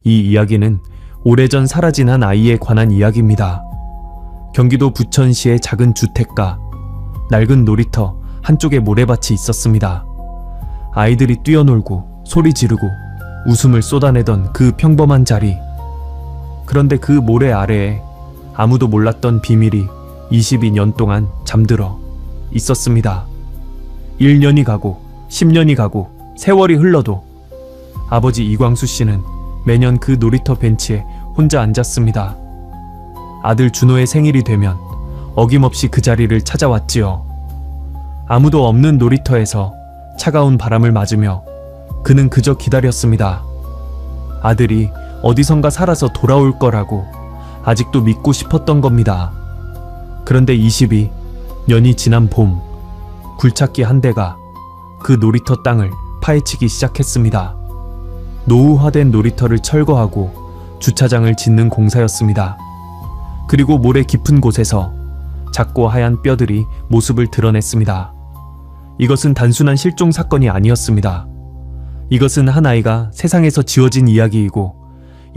이 이야기는 오래전 사라진 한 아이에 관한 이야기입니다. 경기도 부천시의 작은 주택가, 낡은 놀이터 한쪽에 모래밭이 있었습니다. 아이들이 뛰어놀고 소리 지르고 웃음을 쏟아내던 그 평범한 자리. 그런데 그 모래 아래에 아무도 몰랐던 비밀이 22년 동안 잠들어 있었습니다. 1년이 가고 10년이 가고 세월이 흘러도 아버지 이광수 씨는 매년 그 놀이터 벤치에 혼자 앉았습니다. 아들 준호의 생일이 되면 어김없이 그 자리를 찾아왔지요. 아무도 없는 놀이터에서 차가운 바람을 맞으며 그는 그저 기다렸습니다. 아들이 어디선가 살아서 돌아올 거라고 아직도 믿고 싶었던 겁니다. 그런데 22년이 지난 봄, 굴착기 한 대가 그 놀이터 땅을 파헤치기 시작했습니다. 노후화된 놀이터를 철거하고 주차장을 짓는 공사였습니다. 그리고 모래 깊은 곳에서 작고 하얀 뼈들이 모습을 드러냈습니다. 이것은 단순한 실종 사건이 아니었습니다. 이것은 한 아이가 세상에서 지워진 이야기이고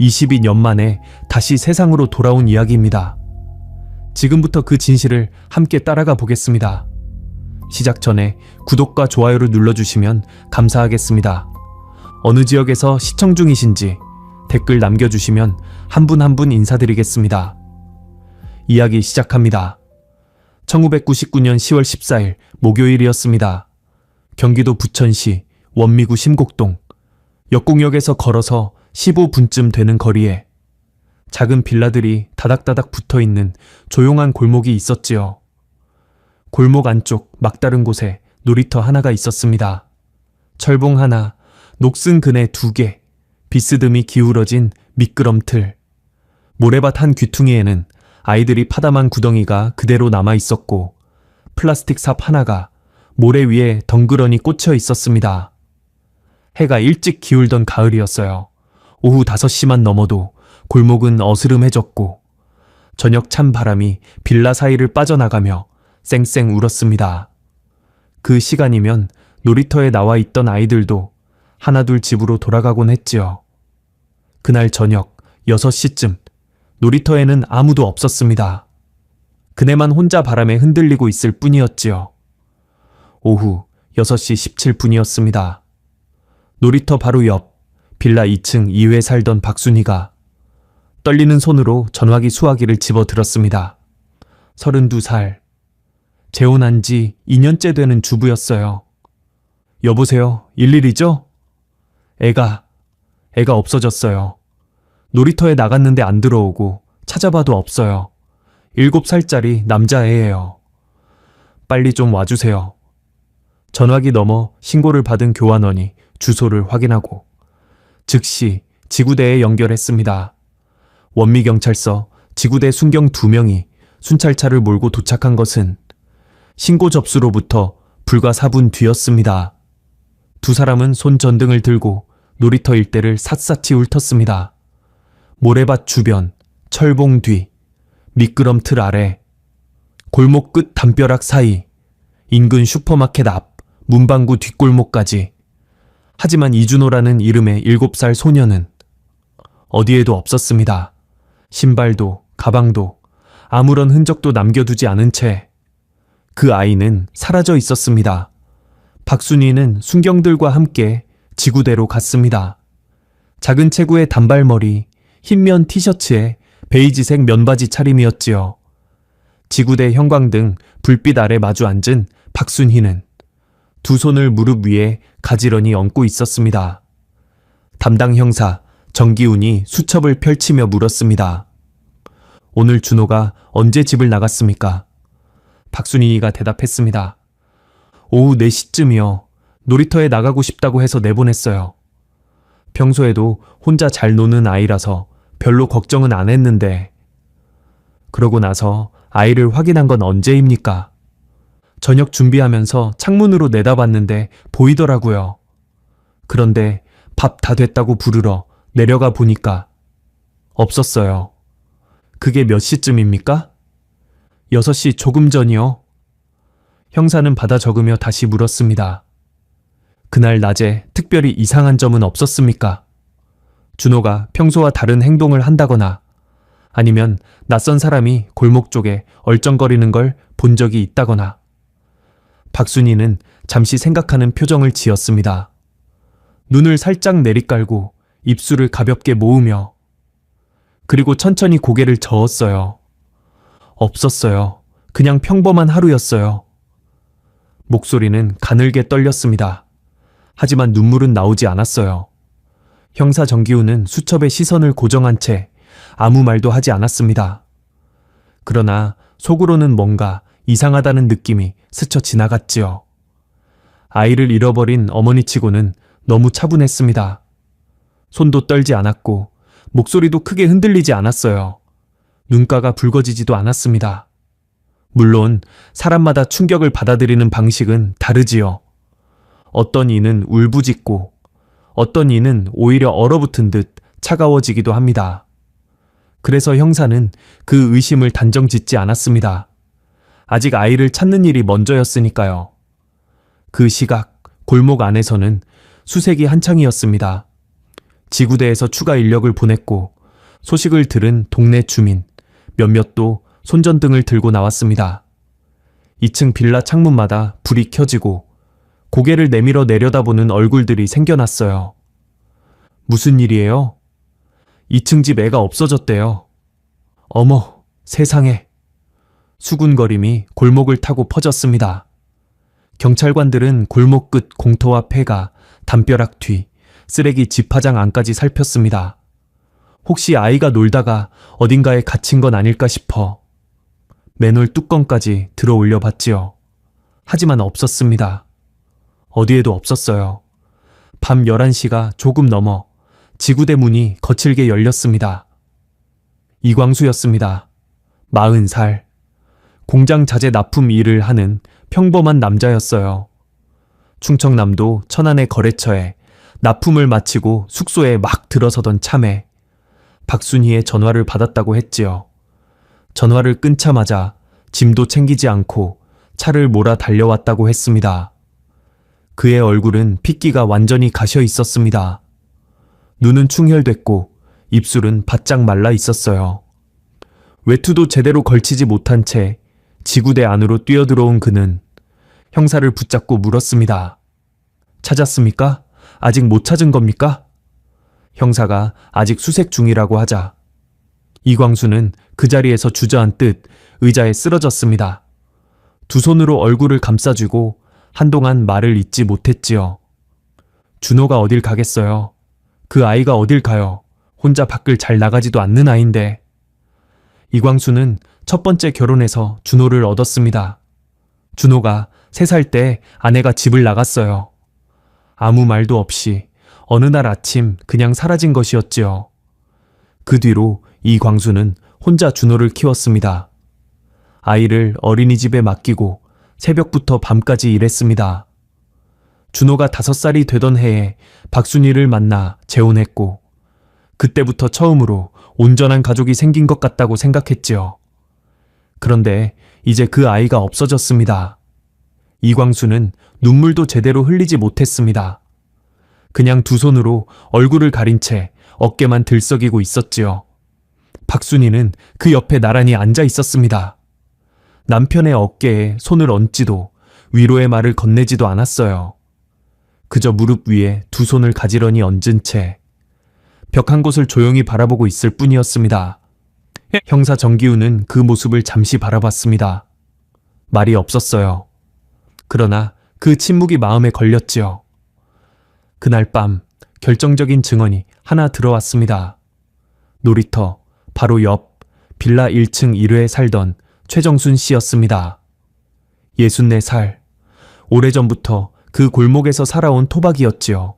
22년 만에 다시 세상으로 돌아온 이야기입니다. 지금부터 그 진실을 함께 따라가 보겠습니다. 시작 전에 구독과 좋아요를 눌러주시면 감사하겠습니다. 어느 지역에서 시청 중이신지 댓글 남겨주시면 한 분 한 분 인사드리겠습니다. 이야기 시작합니다. 1999년 10월 14일 목요일이었습니다. 경기도 부천시 원미구 심곡동 역공역에서 걸어서 15분쯤 되는 거리에 작은 빌라들이 다닥다닥 붙어있는 조용한 골목이 있었지요. 골목 안쪽 막다른 곳에 놀이터 하나가 있었습니다. 철봉 하나, 녹슨 그네 2개, 비스듬히 기울어진 미끄럼틀. 모래밭 한 귀퉁이에는 아이들이 파담한 구덩이가 그대로 남아 있었고 플라스틱 삽 하나가 모래 위에 덩그러니 꽂혀 있었습니다. 해가 일찍 기울던 가을이었어요. 오후 5시만 넘어도 골목은 어스름해졌고 저녁 찬 바람이 빌라 사이를 빠져나가며 쌩쌩 울었습니다. 그 시간이면 놀이터에 나와 있던 아이들도 하나둘 집으로 돌아가곤 했지요. 그날 저녁 6시쯤 놀이터에는 아무도 없었습니다. 그네만 혼자 바람에 흔들리고 있을 뿐이었지요. 오후 6시 17분이었습니다. 놀이터 바로 옆 빌라 2층 2회 살던 박순희가 떨리는 손으로 전화기 수화기를 집어들었습니다. 32살. 재혼한 지 2년째 되는 주부였어요. 여보세요? 일일이죠? 애가 없어졌어요. 놀이터에 나갔는데 안 들어오고 찾아봐도 없어요. 7살짜리 남자애예요. 빨리 좀 와주세요. 전화기 넘어 신고를 받은 교환원이 주소를 확인하고 즉시 지구대에 연결했습니다. 원미경찰서 지구대 순경 2명이 순찰차를 몰고 도착한 것은 신고 접수로부터 불과 4분 뒤였습니다. 두 사람은 손전등을 들고 놀이터 일대를 샅샅이 훑었습니다. 모래밭 주변, 철봉 뒤, 미끄럼틀 아래, 골목 끝 담벼락 사이, 인근 슈퍼마켓 앞, 문방구 뒷골목까지. 하지만 이준호라는 이름의 7살 소녀는 어디에도 없었습니다. 신발도 가방도 아무런 흔적도 남겨두지 않은 채 그 아이는 사라져 있었습니다. 박순희는 순경들과 함께 지구대로 갔습니다. 작은 체구의 단발머리, 흰면 티셔츠에 베이지색 면바지 차림이었지요. 지구대 형광등 불빛 아래 마주 앉은 박순희는 두 손을 무릎 위에 가지런히 얹고 있었습니다. 담당 형사 정기훈이 수첩을 펼치며 물었습니다. 오늘 준호가 언제 집을 나갔습니까? 박순희가 대답했습니다. 오후 4시쯤이요. 놀이터에 나가고 싶다고 해서 내보냈어요. 평소에도 혼자 잘 노는 아이라서 별로 걱정은 안 했는데. 그러고 나서 아이를 확인한 건 언제입니까? 저녁 준비하면서 창문으로 내다봤는데 보이더라고요. 그런데 밥 다 됐다고 부르러 내려가 보니까 없었어요. 그게 몇 시쯤입니까? 6시 조금 전이요. 형사는 받아 적으며 다시 물었습니다. 그날 낮에 특별히 이상한 점은 없었습니까? 준호가 평소와 다른 행동을 한다거나 아니면 낯선 사람이 골목 쪽에 얼쩡거리는 걸 본 적이 있다거나. 박순희는 잠시 생각하는 표정을 지었습니다. 눈을 살짝 내리깔고 입술을 가볍게 모으며 그리고 천천히 고개를 저었어요. 없었어요. 그냥 평범한 하루였어요. 목소리는 가늘게 떨렸습니다. 하지만 눈물은 나오지 않았어요. 형사 정기훈은 수첩에 시선을 고정한 채 아무 말도 하지 않았습니다. 그러나 속으로는 뭔가 이상하다는 느낌이 스쳐 지나갔지요. 아이를 잃어버린 어머니치고는 너무 차분했습니다. 손도 떨지 않았고 목소리도 크게 흔들리지 않았어요. 눈가가 붉어지지도 않았습니다. 물론 사람마다 충격을 받아들이는 방식은 다르지요. 어떤 이는 울부짖고 어떤 이는 오히려 얼어붙은 듯 차가워지기도 합니다. 그래서 형사는 그 의심을 단정짓지 않았습니다. 아직 아이를 찾는 일이 먼저였으니까요. 그 시각 골목 안에서는 수색이 한창이었습니다. 지구대에서 추가 인력을 보냈고 소식을 들은 동네 주민 몇몇도 손전등을 들고 나왔습니다. 2층 빌라 창문마다 불이 켜지고 고개를 내밀어 내려다보는 얼굴들이 생겨났어요. 무슨 일이에요? 2층 집 애가 없어졌대요. 어머, 세상에. 수군거림이 골목을 타고 퍼졌습니다. 경찰관들은 골목 끝 공터와 폐가, 담벼락 뒤, 쓰레기 집화장 안까지 살폈습니다. 혹시 아이가 놀다가 어딘가에 갇힌 건 아닐까 싶어 맨홀 뚜껑까지 들어 올려 봤지요. 하지만 없었습니다. 어디에도 없었어요. 밤 11시가 조금 넘어 지구대 문이 거칠게 열렸습니다. 이광수였습니다. 40살. 공장 자재 납품 일을 하는 평범한 남자였어요. 충청남도 천안의 거래처에 납품을 마치고 숙소에 막 들어서던 참에 박순희의 전화를 받았다고 했지요. 전화를 끊자마자 짐도 챙기지 않고 차를 몰아 달려왔다고 했습니다. 그의 얼굴은 핏기가 완전히 가셔 있었습니다. 눈은 충혈됐고 입술은 바짝 말라 있었어요. 외투도 제대로 걸치지 못한 채 지구대 안으로 뛰어들어온 그는 형사를 붙잡고 물었습니다. 찾았습니까? 아직 못 찾은 겁니까? 형사가 아직 수색 중이라고 하자 이광수는 그 자리에서 주저앉듯 의자에 쓰러졌습니다. 두 손으로 얼굴을 감싸쥐고 한동안 말을 잇지 못했지요. 준호가 어딜 가겠어요. 그 아이가 어딜 가요. 혼자 밖을 잘 나가지도 않는 아인데. 이광수는 첫 번째 결혼해서 준호를 얻었습니다. 준호가 3살 때 아내가 집을 나갔어요. 아무 말도 없이 어느 날 아침 그냥 사라진 것이었지요. 그 뒤로 이광수는 혼자 준호를 키웠습니다. 아이를 어린이집에 맡기고 새벽부터 밤까지 일했습니다. 준호가 5살이 되던 해에 박순희를 만나 재혼했고 그때부터 처음으로 온전한 가족이 생긴 것 같다고 생각했지요. 그런데 이제 그 아이가 없어졌습니다. 이광수는 눈물도 제대로 흘리지 못했습니다. 그냥 두 손으로 얼굴을 가린 채 어깨만 들썩이고 있었지요. 박순희는 그 옆에 나란히 앉아 있었습니다. 남편의 어깨에 손을 얹지도 위로의 말을 건네지도 않았어요. 그저 무릎 위에 두 손을 가지런히 얹은 채 벽 한 곳을 조용히 바라보고 있을 뿐이었습니다. 형사 정기훈은 그 모습을 잠시 바라봤습니다. 말이 없었어요. 그러나 그 침묵이 마음에 걸렸지요. 그날 밤 결정적인 증언이 하나 들어왔습니다. 놀이터 바로 옆 빌라 1층 1회에 살던 최정순 씨였습니다. 64살. 오래전부터 그 골목에서 살아온 토박이었지요.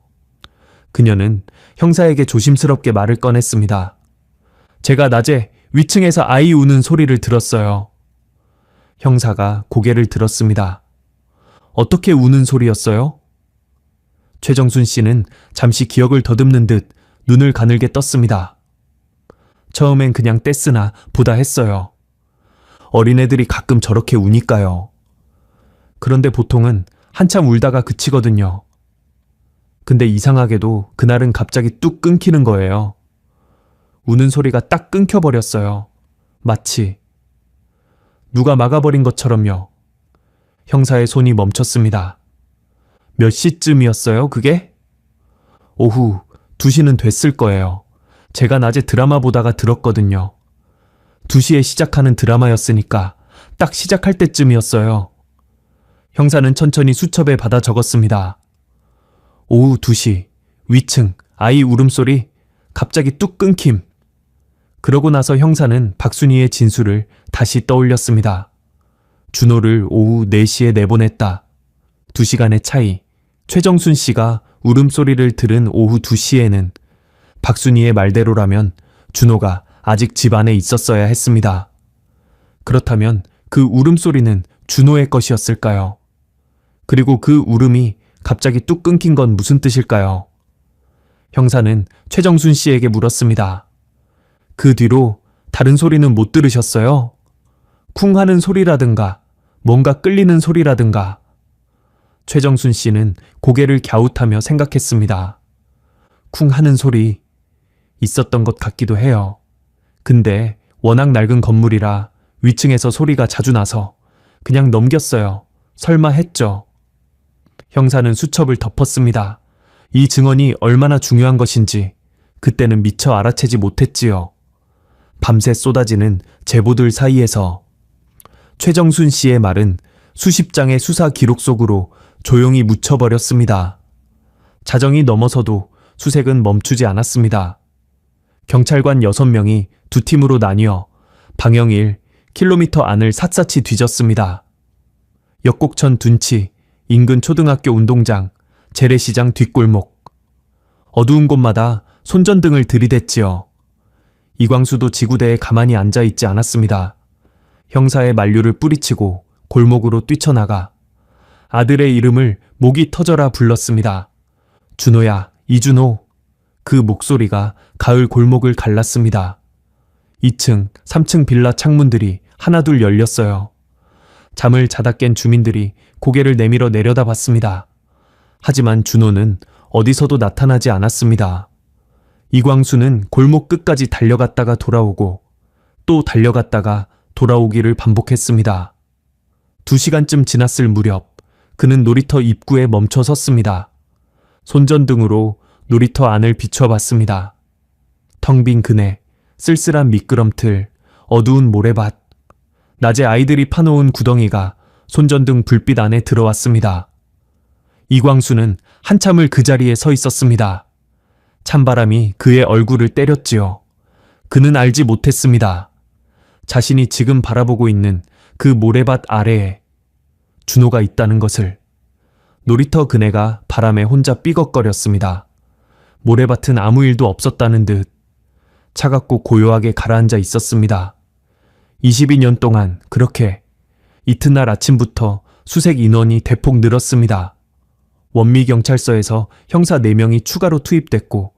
그녀는 형사에게 조심스럽게 말을 꺼냈습니다. 제가 낮에 위층에서 아이 우는 소리를 들었어요. 형사가 고개를 들었습니다. 어떻게 우는 소리였어요? 최정순 씨는 잠시 기억을 더듬는 듯 눈을 가늘게 떴습니다. 처음엔 그냥 떼쓰나 보다 했어요. 어린애들이 가끔 저렇게 우니까요. 그런데 보통은 한참 울다가 그치거든요. 근데 이상하게도 그날은 갑자기 뚝 끊기는 거예요. 우는 소리가 딱 끊겨버렸어요. 마치 누가 막아버린 것처럼요. 형사의 손이 멈췄습니다. 몇 시쯤이었어요, 그게? 오후 2시는 됐을 거예요. 제가 낮에 드라마 보다가 들었거든요. 2시에 시작하는 드라마였으니까 딱 시작할 때쯤이었어요. 형사는 천천히 수첩에 받아 적었습니다. 오후 2시, 위층, 아이 울음소리, 갑자기 뚝 끊김. 그러고 나서 형사는 박순희의 진술을 다시 떠올렸습니다. 준호를 오후 4시에 내보냈다. 2시간의 차이. 최정순 씨가 울음소리를 들은 오후 2시에는 박순희의 말대로라면 준호가 아직 집 안에 있었어야 했습니다. 그렇다면 그 울음소리는 준호의 것이었을까요? 그리고 그 울음이 갑자기 뚝 끊긴 건 무슨 뜻일까요? 형사는 최정순 씨에게 물었습니다. 그 뒤로 다른 소리는 못 들으셨어요? 쿵 하는 소리라든가 뭔가 끌리는 소리라든가. 최정순 씨는 고개를 갸웃하며 생각했습니다. 쿵 하는 소리 있었던 것 같기도 해요. 근데 워낙 낡은 건물이라 위층에서 소리가 자주 나서 그냥 넘겼어요. 설마 했죠. 형사는 수첩을 덮었습니다. 이 증언이 얼마나 중요한 것인지 그때는 미처 알아채지 못했지요. 밤새 쏟아지는 제보들 사이에서 최정순 씨의 말은 수십 장의 수사 기록 속으로 조용히 묻혀버렸습니다. 자정이 넘어서도 수색은 멈추지 않았습니다. 경찰관 6명이 두 팀으로 나뉘어 방형 1km 안을 샅샅이 뒤졌습니다. 역곡천 둔치, 인근 초등학교 운동장, 재래시장 뒷골목. 어두운 곳마다 손전등을 들이댔지요. 이광수도 지구대에 가만히 앉아있지 않았습니다. 형사의 만류를 뿌리치고 골목으로 뛰쳐나가 아들의 이름을 목이 터져라 불렀습니다. 준호야, 이준호. 그 목소리가 가을 골목을 갈랐습니다. 2층, 3층 빌라 창문들이 하나둘 열렸어요. 잠을 자다 깬 주민들이 고개를 내밀어 내려다봤습니다. 하지만 준호는 어디서도 나타나지 않았습니다. 이광수는 골목 끝까지 달려갔다가 돌아오고 또 달려갔다가 돌아오기를 반복했습니다. 2시간쯤 지났을 무렵 그는 놀이터 입구에 멈춰 섰습니다. 손전등으로 놀이터 안을 비춰봤습니다. 텅 빈 그네, 쓸쓸한 미끄럼틀, 어두운 모래밭. 낮에 아이들이 파놓은 구덩이가 손전등 불빛 안에 들어왔습니다. 이광수는 한참을 그 자리에 서 있었습니다. 찬바람이 그의 얼굴을 때렸지요. 그는 알지 못했습니다. 자신이 지금 바라보고 있는 그 모래밭 아래에 준호가 있다는 것을. 놀이터 그네가 바람에 혼자 삐걱거렸습니다. 모래밭은 아무 일도 없었다는 듯 차갑고 고요하게 가라앉아 있었습니다. 22년 동안 그렇게 이튿날 아침부터 수색 인원이 대폭 늘었습니다. 원미경찰서에서 형사 4명이 추가로 투입됐고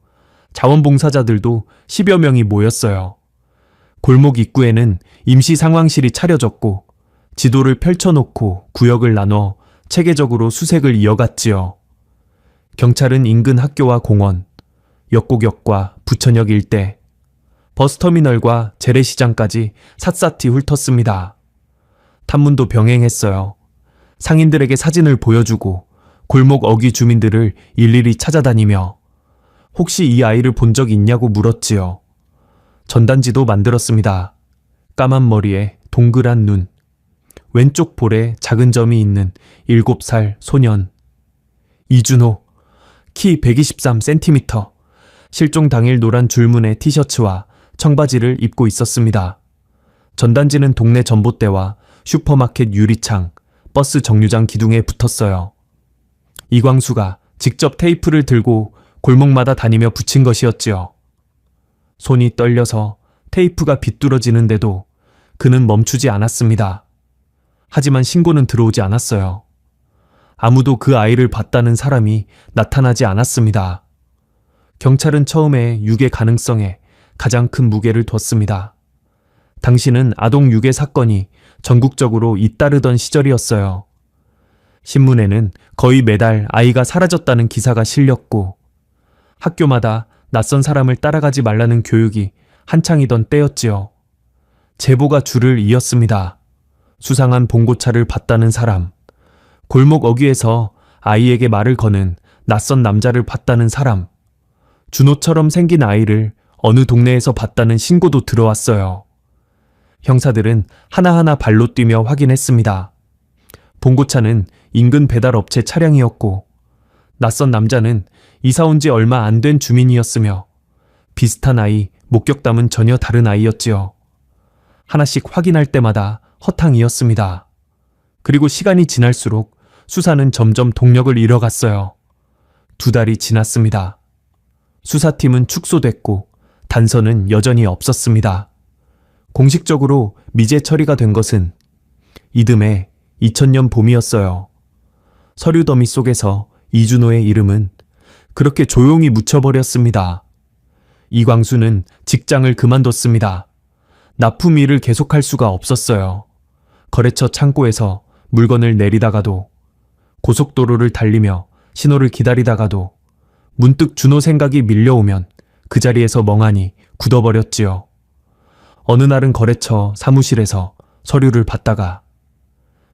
자원봉사자들도 10여 명이 모였어요. 골목 입구에는 임시 상황실이 차려졌고 지도를 펼쳐놓고 구역을 나눠 체계적으로 수색을 이어갔지요. 경찰은 인근 학교와 공원, 역곡역과 부천역 일대, 버스터미널과 재래시장까지 샅샅이 훑었습니다. 탐문도 병행했어요. 상인들에게 사진을 보여주고 골목 어귀 주민들을 일일이 찾아다니며 혹시 이 아이를 본 적 있냐고 물었지요. 전단지도 만들었습니다. 까만 머리에 동그란 눈, 왼쪽 볼에 작은 점이 있는 7살 소년. 이준호, 키 123cm, 실종 당일 노란 줄무늬 티셔츠와 청바지를 입고 있었습니다. 전단지는 동네 전봇대와 슈퍼마켓 유리창, 버스 정류장 기둥에 붙었어요. 이광수가 직접 테이프를 들고 골목마다 다니며 붙인 것이었지요. 손이 떨려서 테이프가 비뚤어지는데도 그는 멈추지 않았습니다. 하지만 신고는 들어오지 않았어요. 아무도 그 아이를 봤다는 사람이 나타나지 않았습니다. 경찰은 처음에 유괴 가능성에 가장 큰 무게를 뒀습니다. 당시는 아동 유괴 사건이 전국적으로 잇따르던 시절이었어요. 신문에는 거의 매달 아이가 사라졌다는 기사가 실렸고 학교마다 낯선 사람을 따라가지 말라는 교육이 한창이던 때였지요. 제보가 줄을 이었습니다. 수상한 봉고차를 봤다는 사람, 골목 어귀에서 아이에게 말을 거는 낯선 남자를 봤다는 사람, 준호처럼 생긴 아이를 어느 동네에서 봤다는 신고도 들어왔어요. 형사들은 하나하나 발로 뛰며 확인했습니다. 봉고차는 인근 배달업체 차량이었고 낯선 남자는 이사 온 지 얼마 안 된 주민이었으며 비슷한 아이, 목격담은 전혀 다른 아이였지요. 하나씩 확인할 때마다 허탕이었습니다. 그리고 시간이 지날수록 수사는 점점 동력을 잃어갔어요. 2달이 지났습니다. 수사팀은 축소됐고 단서는 여전히 없었습니다. 공식적으로 미제 처리가 된 것은 이듬해 2000년 봄이었어요. 서류 더미 속에서 이준호의 이름은 그렇게 조용히 묻혀버렸습니다. 이광수는 직장을 그만뒀습니다. 납품 일을 계속할 수가 없었어요. 거래처 창고에서 물건을 내리다가도, 고속도로를 달리며 신호를 기다리다가도 문득 준호 생각이 밀려오면 그 자리에서 멍하니 굳어버렸지요. 어느 날은 거래처 사무실에서 서류를 받다가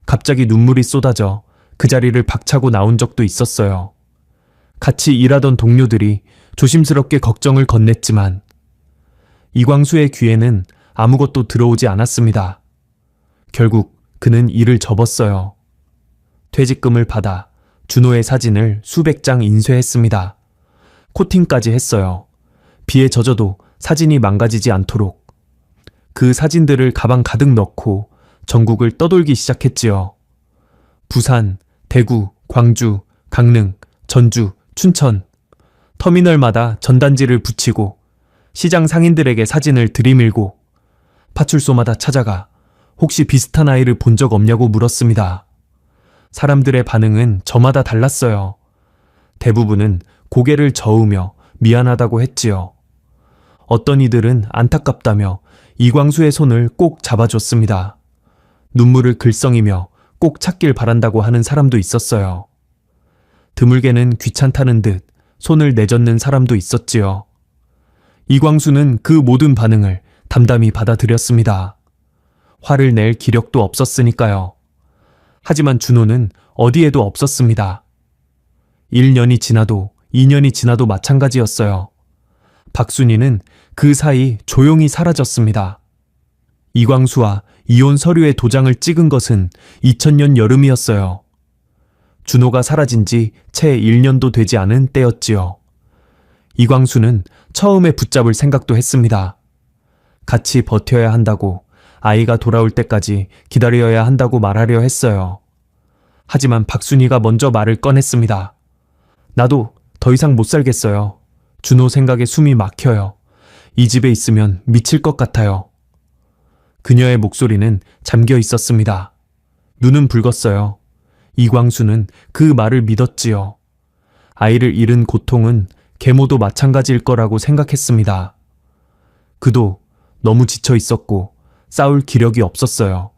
갑자기 눈물이 쏟아져 그 자리를 박차고 나온 적도 있었어요. 같이 일하던 동료들이 조심스럽게 걱정을 건넸지만 이광수의 귀에는 아무것도 들어오지 않았습니다. 결국 그는 일을 접었어요. 퇴직금을 받아 준호의 사진을 수백 장 인쇄했습니다. 코팅까지 했어요. 비에 젖어도 사진이 망가지지 않도록. 그 사진들을 가방 가득 넣고 전국을 떠돌기 시작했지요. 부산, 대구, 광주, 강릉, 전주, 춘천. 터미널마다 전단지를 붙이고 시장 상인들에게 사진을 들이밀고 파출소마다 찾아가 혹시 비슷한 아이를 본 적 없냐고 물었습니다. 사람들의 반응은 저마다 달랐어요. 대부분은 고개를 저으며 미안하다고 했지요. 어떤 이들은 안타깝다며 이광수의 손을 꼭 잡아줬습니다. 눈물을 글썽이며 꼭 찾길 바란다고 하는 사람도 있었어요. 드물게는 귀찮다는 듯 손을 내젓는 사람도 있었지요. 이광수는 그 모든 반응을 담담히 받아들였습니다. 화를 낼 기력도 없었으니까요. 하지만 준호는 어디에도 없었습니다. 1년이 지나도 2년이 지나도 마찬가지였어요. 박순희는 그 사이 조용히 사라졌습니다. 이광수와 이혼 서류에 도장을 찍은 것은 2000년 여름이었어요. 준호가 사라진 지 채 1년도 되지 않은 때였지요. 이광수는 처음에 붙잡을 생각도 했습니다. 같이 버텨야 한다고, 아이가 돌아올 때까지 기다려야 한다고 말하려 했어요. 하지만 박순희가 먼저 말을 꺼냈습니다. 나도 더 이상 못 살겠어요. 준호 생각에 숨이 막혀요. 이 집에 있으면 미칠 것 같아요. 그녀의 목소리는 잠겨 있었습니다. 눈은 붉었어요. 이광수는 그 말을 믿었지요. 아이를 잃은 고통은 계모도 마찬가지일 거라고 생각했습니다. 그도 너무 지쳐 있었고 싸울 기력이 없었어요.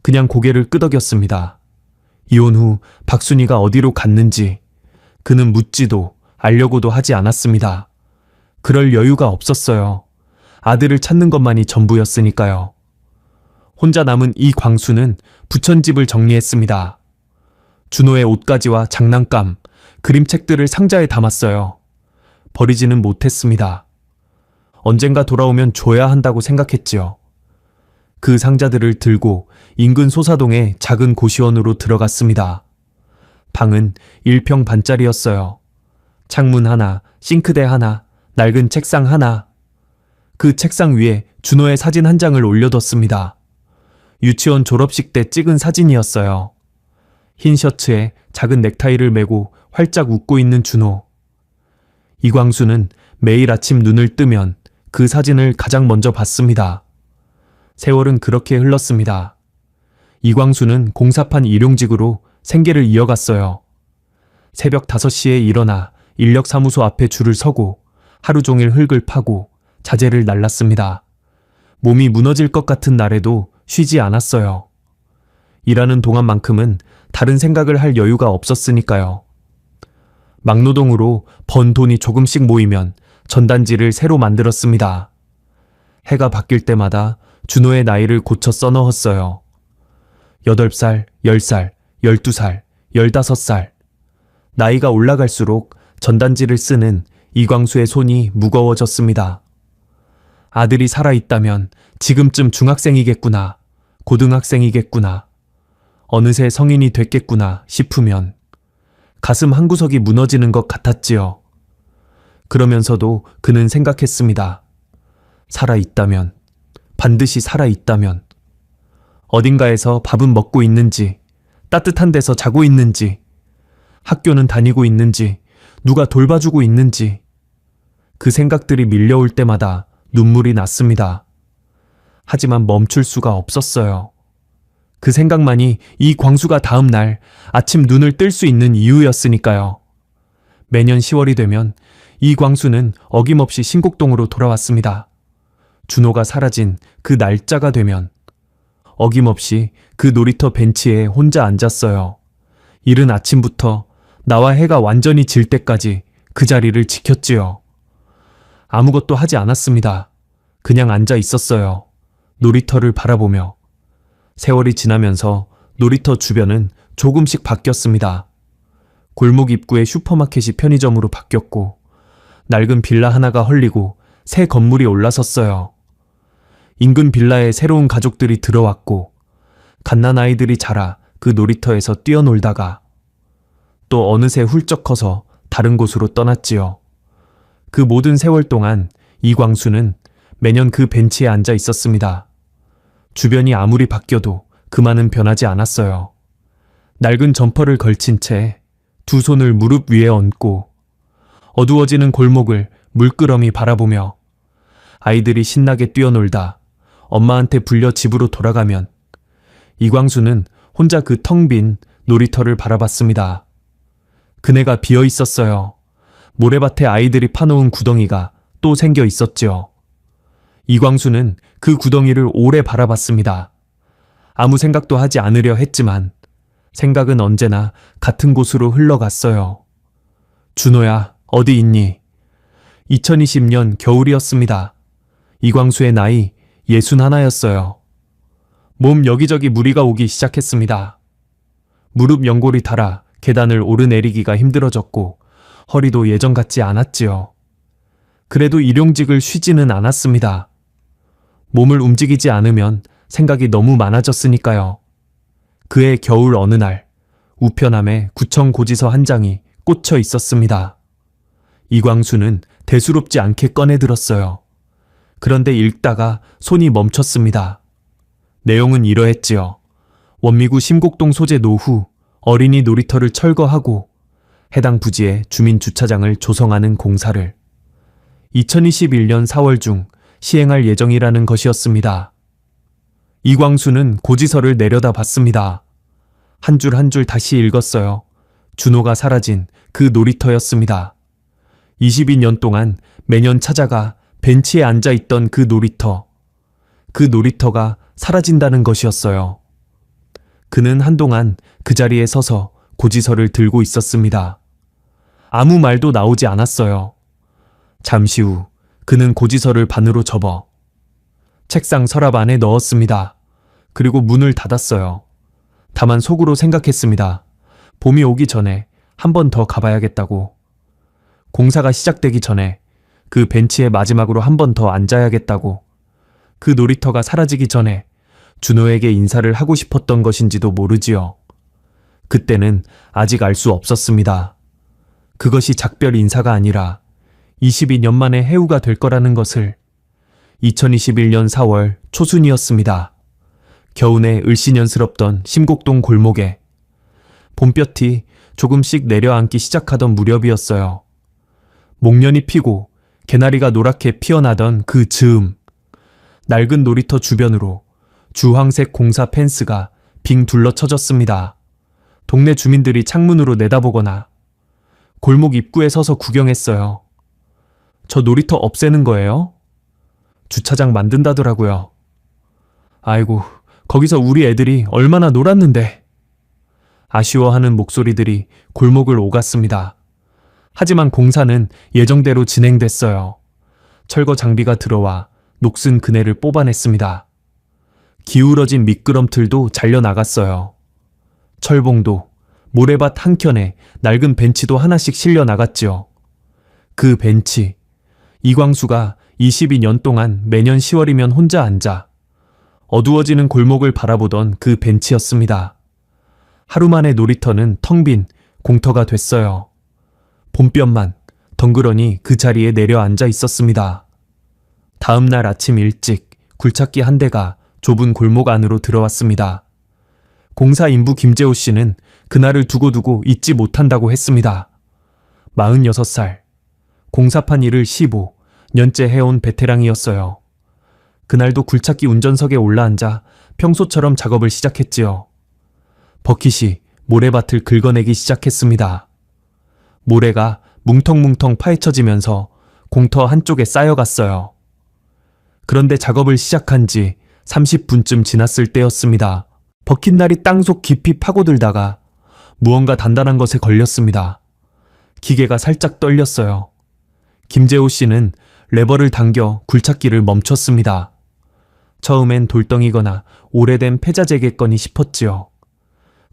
그냥 고개를 끄덕였습니다. 이혼 후 박순희가 어디로 갔는지 그는 묻지도 알려고도 하지 않았습니다. 그럴 여유가 없었어요. 아들을 찾는 것만이 전부였으니까요. 혼자 남은 이광수는 부천집을 정리했습니다. 준호의 옷가지와 장난감, 그림책들을 상자에 담았어요. 버리지는 못했습니다. 언젠가 돌아오면 줘야 한다고 생각했지요. 그 상자들을 들고 인근 소사동의 작은 고시원으로 들어갔습니다. 방은 1평 반짜리였어요. 창문 하나, 싱크대 하나, 낡은 책상 하나. 그 책상 위에 준호의 사진 한 장을 올려뒀습니다. 유치원 졸업식 때 찍은 사진이었어요. 흰 셔츠에 작은 넥타이를 메고 활짝 웃고 있는 준호. 이광수는 매일 아침 눈을 뜨면 그 사진을 가장 먼저 봤습니다. 세월은 그렇게 흘렀습니다. 이광수는 공사판 일용직으로 생계를 이어갔어요. 새벽 5시에 일어나 인력사무소 앞에 줄을 서고 하루 종일 흙을 파고 자재를 날랐습니다. 몸이 무너질 것 같은 날에도 쉬지 않았어요. 일하는 동안만큼은 다른 생각을 할 여유가 없었으니까요. 막노동으로 번 돈이 조금씩 모이면 전단지를 새로 만들었습니다. 해가 바뀔 때마다 준호의 나이를 고쳐 써넣었어요. 8살, 10살, 12살, 15살. 나이가 올라갈수록 전단지를 쓰는 이광수의 손이 무거워졌습니다. 아들이 살아있다면 지금쯤 중학생이겠구나, 고등학생이겠구나, 어느새 성인이 됐겠구나 싶으면 가슴 한구석이 무너지는 것 같았지요. 그러면서도 그는 생각했습니다. 살아있다면, 반드시 살아있다면, 어딘가에서 밥은 먹고 있는지, 따뜻한 데서 자고 있는지, 학교는 다니고 있는지, 누가 돌봐주고 있는지, 그 생각들이 밀려올 때마다 눈물이 났습니다. 하지만 멈출 수가 없었어요. 그 생각만이 이광수가 다음 날 아침 눈을 뜰 수 있는 이유였으니까요. 매년 10월이 되면 이광수는 어김없이 신곡동으로 돌아왔습니다. 준호가 사라진 그 날짜가 되면 어김없이 그 놀이터 벤치에 혼자 앉았어요. 이른 아침부터 나와 해가 완전히 질 때까지 그 자리를 지켰지요. 아무것도 하지 않았습니다. 그냥 앉아 있었어요. 놀이터를 바라보며. 세월이 지나면서 놀이터 주변은 조금씩 바뀌었습니다. 골목 입구에 슈퍼마켓이 편의점으로 바뀌었고, 낡은 빌라 하나가 헐리고 새 건물이 올라섰어요. 인근 빌라에 새로운 가족들이 들어왔고, 갓난아이들이 자라 그 놀이터에서 뛰어놀다가 또 어느새 훌쩍 커서 다른 곳으로 떠났지요. 그 모든 세월 동안 이광수는 매년 그 벤치에 앉아 있었습니다. 주변이 아무리 바뀌어도 그만은 변하지 않았어요. 낡은 점퍼를 걸친 채 두 손을 무릎 위에 얹고 어두워지는 골목을 물끄러미 바라보며 아이들이 신나게 뛰어놀다 엄마한테 불려 집으로 돌아가면 이광수는 혼자 그 텅 빈 놀이터를 바라봤습니다. 그네가 비어 있었어요. 모래밭에 아이들이 파놓은 구덩이가 또 생겨 있었지요. 이광수는 그 구덩이를 오래 바라봤습니다. 아무 생각도 하지 않으려 했지만 생각은 언제나 같은 곳으로 흘러갔어요. 준호야, 어디 있니? 2020년 겨울이었습니다. 이광수의 나이 61였어요. 몸 여기저기 무리가 오기 시작했습니다. 무릎 연골이 닳아 계단을 오르내리기가 힘들어졌고 허리도 예전 같지 않았지요. 그래도 일용직을 쉬지는 않았습니다. 몸을 움직이지 않으면 생각이 너무 많아졌으니까요. 그해 겨울 어느 날 우편함에 구청 고지서 한 장이 꽂혀 있었습니다. 이광수는 대수롭지 않게 꺼내 들었어요. 그런데 읽다가 손이 멈췄습니다. 내용은 이러했지요. 원미구 심곡동 소재 노후 어린이 놀이터를 철거하고 해당 부지에 주민 주차장을 조성하는 공사를 2021년 4월 중 시행할 예정이라는 것이었습니다. 이광수는 고지서를 내려다봤습니다. 한 줄 한 줄 다시 읽었어요. 준호가 사라진 그 놀이터였습니다. 22년 동안 매년 찾아가 벤치에 앉아있던 그 놀이터가 사라진다는 것이었어요. 그는 한동안 그 자리에 서서 고지서를 들고 있었습니다. 아무 말도 나오지 않았어요. 잠시 후 그는 고지서를 반으로 접어 책상 서랍 안에 넣었습니다. 그리고 문을 닫았어요. 다만 속으로 생각했습니다. 봄이 오기 전에 한 번 더 가봐야겠다고. 공사가 시작되기 전에 그 벤치에 마지막으로 한 번 더 앉아야겠다고. 그 놀이터가 사라지기 전에 준호에게 인사를 하고 싶었던 것인지도 모르지요. 그때는 아직 알 수 없었습니다. 그것이 작별 인사가 아니라 22년 만에 해우가 될 거라는 것을. 2021년 4월 초순이었습니다. 겨우내 을씨년스럽던 심곡동 골목에 봄볕이 조금씩 내려앉기 시작하던 무렵이었어요. 목련이 피고 개나리가 노랗게 피어나던 그 즈음, 낡은 놀이터 주변으로 주황색 공사 펜스가 빙 둘러쳐졌습니다. 동네 주민들이 창문으로 내다보거나 골목 입구에 서서 구경했어요. 저 놀이터 없애는 거예요? 주차장 만든다더라고요. 아이고, 거기서 우리 애들이 얼마나 놀았는데. 아쉬워하는 목소리들이 골목을 오갔습니다. 하지만 공사는 예정대로 진행됐어요. 철거 장비가 들어와 녹슨 그네를 뽑아냈습니다. 기울어진 미끄럼틀도 잘려나갔어요. 철봉도, 모래밭 한켠에 낡은 벤치도 하나씩 실려 나갔지요. 그 벤치, 이광수가 22년 동안 매년 10월이면 혼자 앉아 어두워지는 골목을 바라보던 그 벤치였습니다. 하루 만에 놀이터는 텅 빈 공터가 됐어요. 봄볕만 덩그러니 그 자리에 내려앉아 있었습니다. 다음 날 아침 일찍 굴착기 한 대가 좁은 골목 안으로 들어왔습니다. 공사 인부 김재호 씨는 그날을 두고두고 잊지 못한다고 했습니다. 46살, 공사판 일을 15년째 해온 베테랑이었어요. 그날도 굴착기 운전석에 올라앉아 평소처럼 작업을 시작했지요. 버킷이 모래밭을 긁어내기 시작했습니다. 모래가 뭉텅뭉텅 파헤쳐지면서 공터 한쪽에 쌓여갔어요. 그런데 작업을 시작한 지 30분쯤 지났을 때였습니다. 버킷날이 땅속 깊이 파고들다가 무언가 단단한 것에 걸렸습니다. 기계가 살짝 떨렸어요. 김재호 씨는 레버를 당겨 굴착기를 멈췄습니다. 처음엔 돌덩이거나 오래된 폐자재겠거니 싶었지요.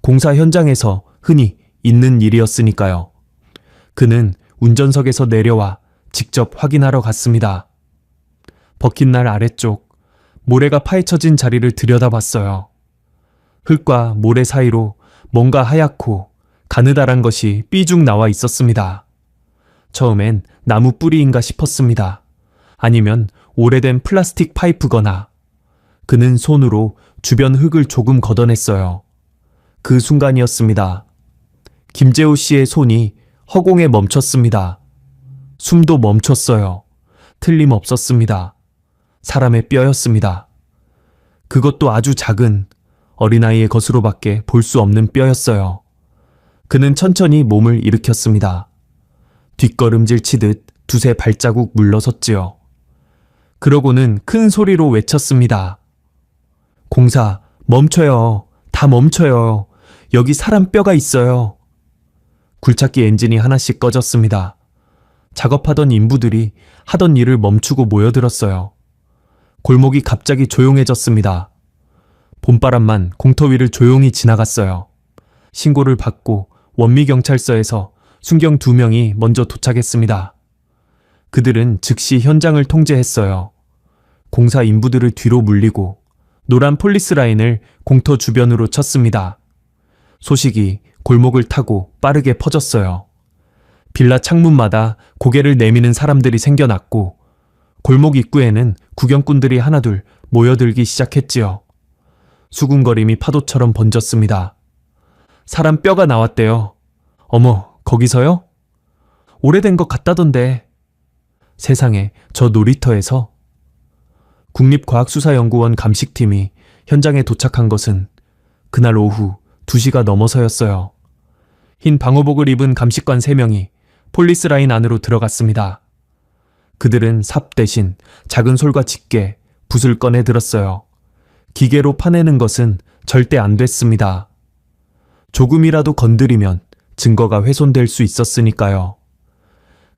공사 현장에서 흔히 있는 일이었으니까요. 그는 운전석에서 내려와 직접 확인하러 갔습니다. 버킷날 아래쪽, 모래가 파헤쳐진 자리를 들여다봤어요. 흙과 모래 사이로 뭔가 하얗고 가느다란 것이 삐죽 나와 있었습니다. 처음엔 나무 뿌리인가 싶었습니다. 아니면 오래된 플라스틱 파이프거나. 그는 손으로 주변 흙을 조금 걷어냈어요. 그 순간이었습니다. 김재호 씨의 손이 허공에 멈췄습니다. 숨도 멈췄어요. 틀림없었습니다. 사람의 뼈였습니다. 그것도 아주 작은 어린아이의 것으로밖에 볼 수 없는 뼈였어요. 그는 천천히 몸을 일으켰습니다. 뒷걸음질 치듯 두세 발자국 물러섰지요. 그러고는 큰 소리로 외쳤습니다. 공사, 멈춰요. 다 멈춰요. 여기 사람 뼈가 있어요. 굴착기 엔진이 하나씩 꺼졌습니다. 작업하던 인부들이 하던 일을 멈추고 모여들었어요. 골목이 갑자기 조용해졌습니다. 봄바람만 공터 위를 조용히 지나갔어요. 신고를 받고 원미경찰서에서 순경 2명이 먼저 도착했습니다. 그들은 즉시 현장을 통제했어요. 공사 인부들을 뒤로 물리고 노란 폴리스 라인을 공터 주변으로 쳤습니다. 소식이 골목을 타고 빠르게 퍼졌어요. 빌라 창문마다 고개를 내미는 사람들이 생겨났고 골목 입구에는 구경꾼들이 하나둘 모여들기 시작했지요. 수군거림이 파도처럼 번졌습니다. 사람 뼈가 나왔대요. 어머, 거기서요? 오래된 것 같다던데. 세상에, 저 놀이터에서? 국립과학수사연구원 감식팀이 현장에 도착한 것은 그날 오후 2시가 넘어서였어요. 흰 방호복을 입은 감식관 3명이 폴리스 라인 안으로 들어갔습니다. 그들은 삽 대신 작은 솔과 집게, 붓을 꺼내 들었어요. 기계로 파내는 것은 절대 안 됐습니다. 조금이라도 건드리면 증거가 훼손될 수 있었으니까요.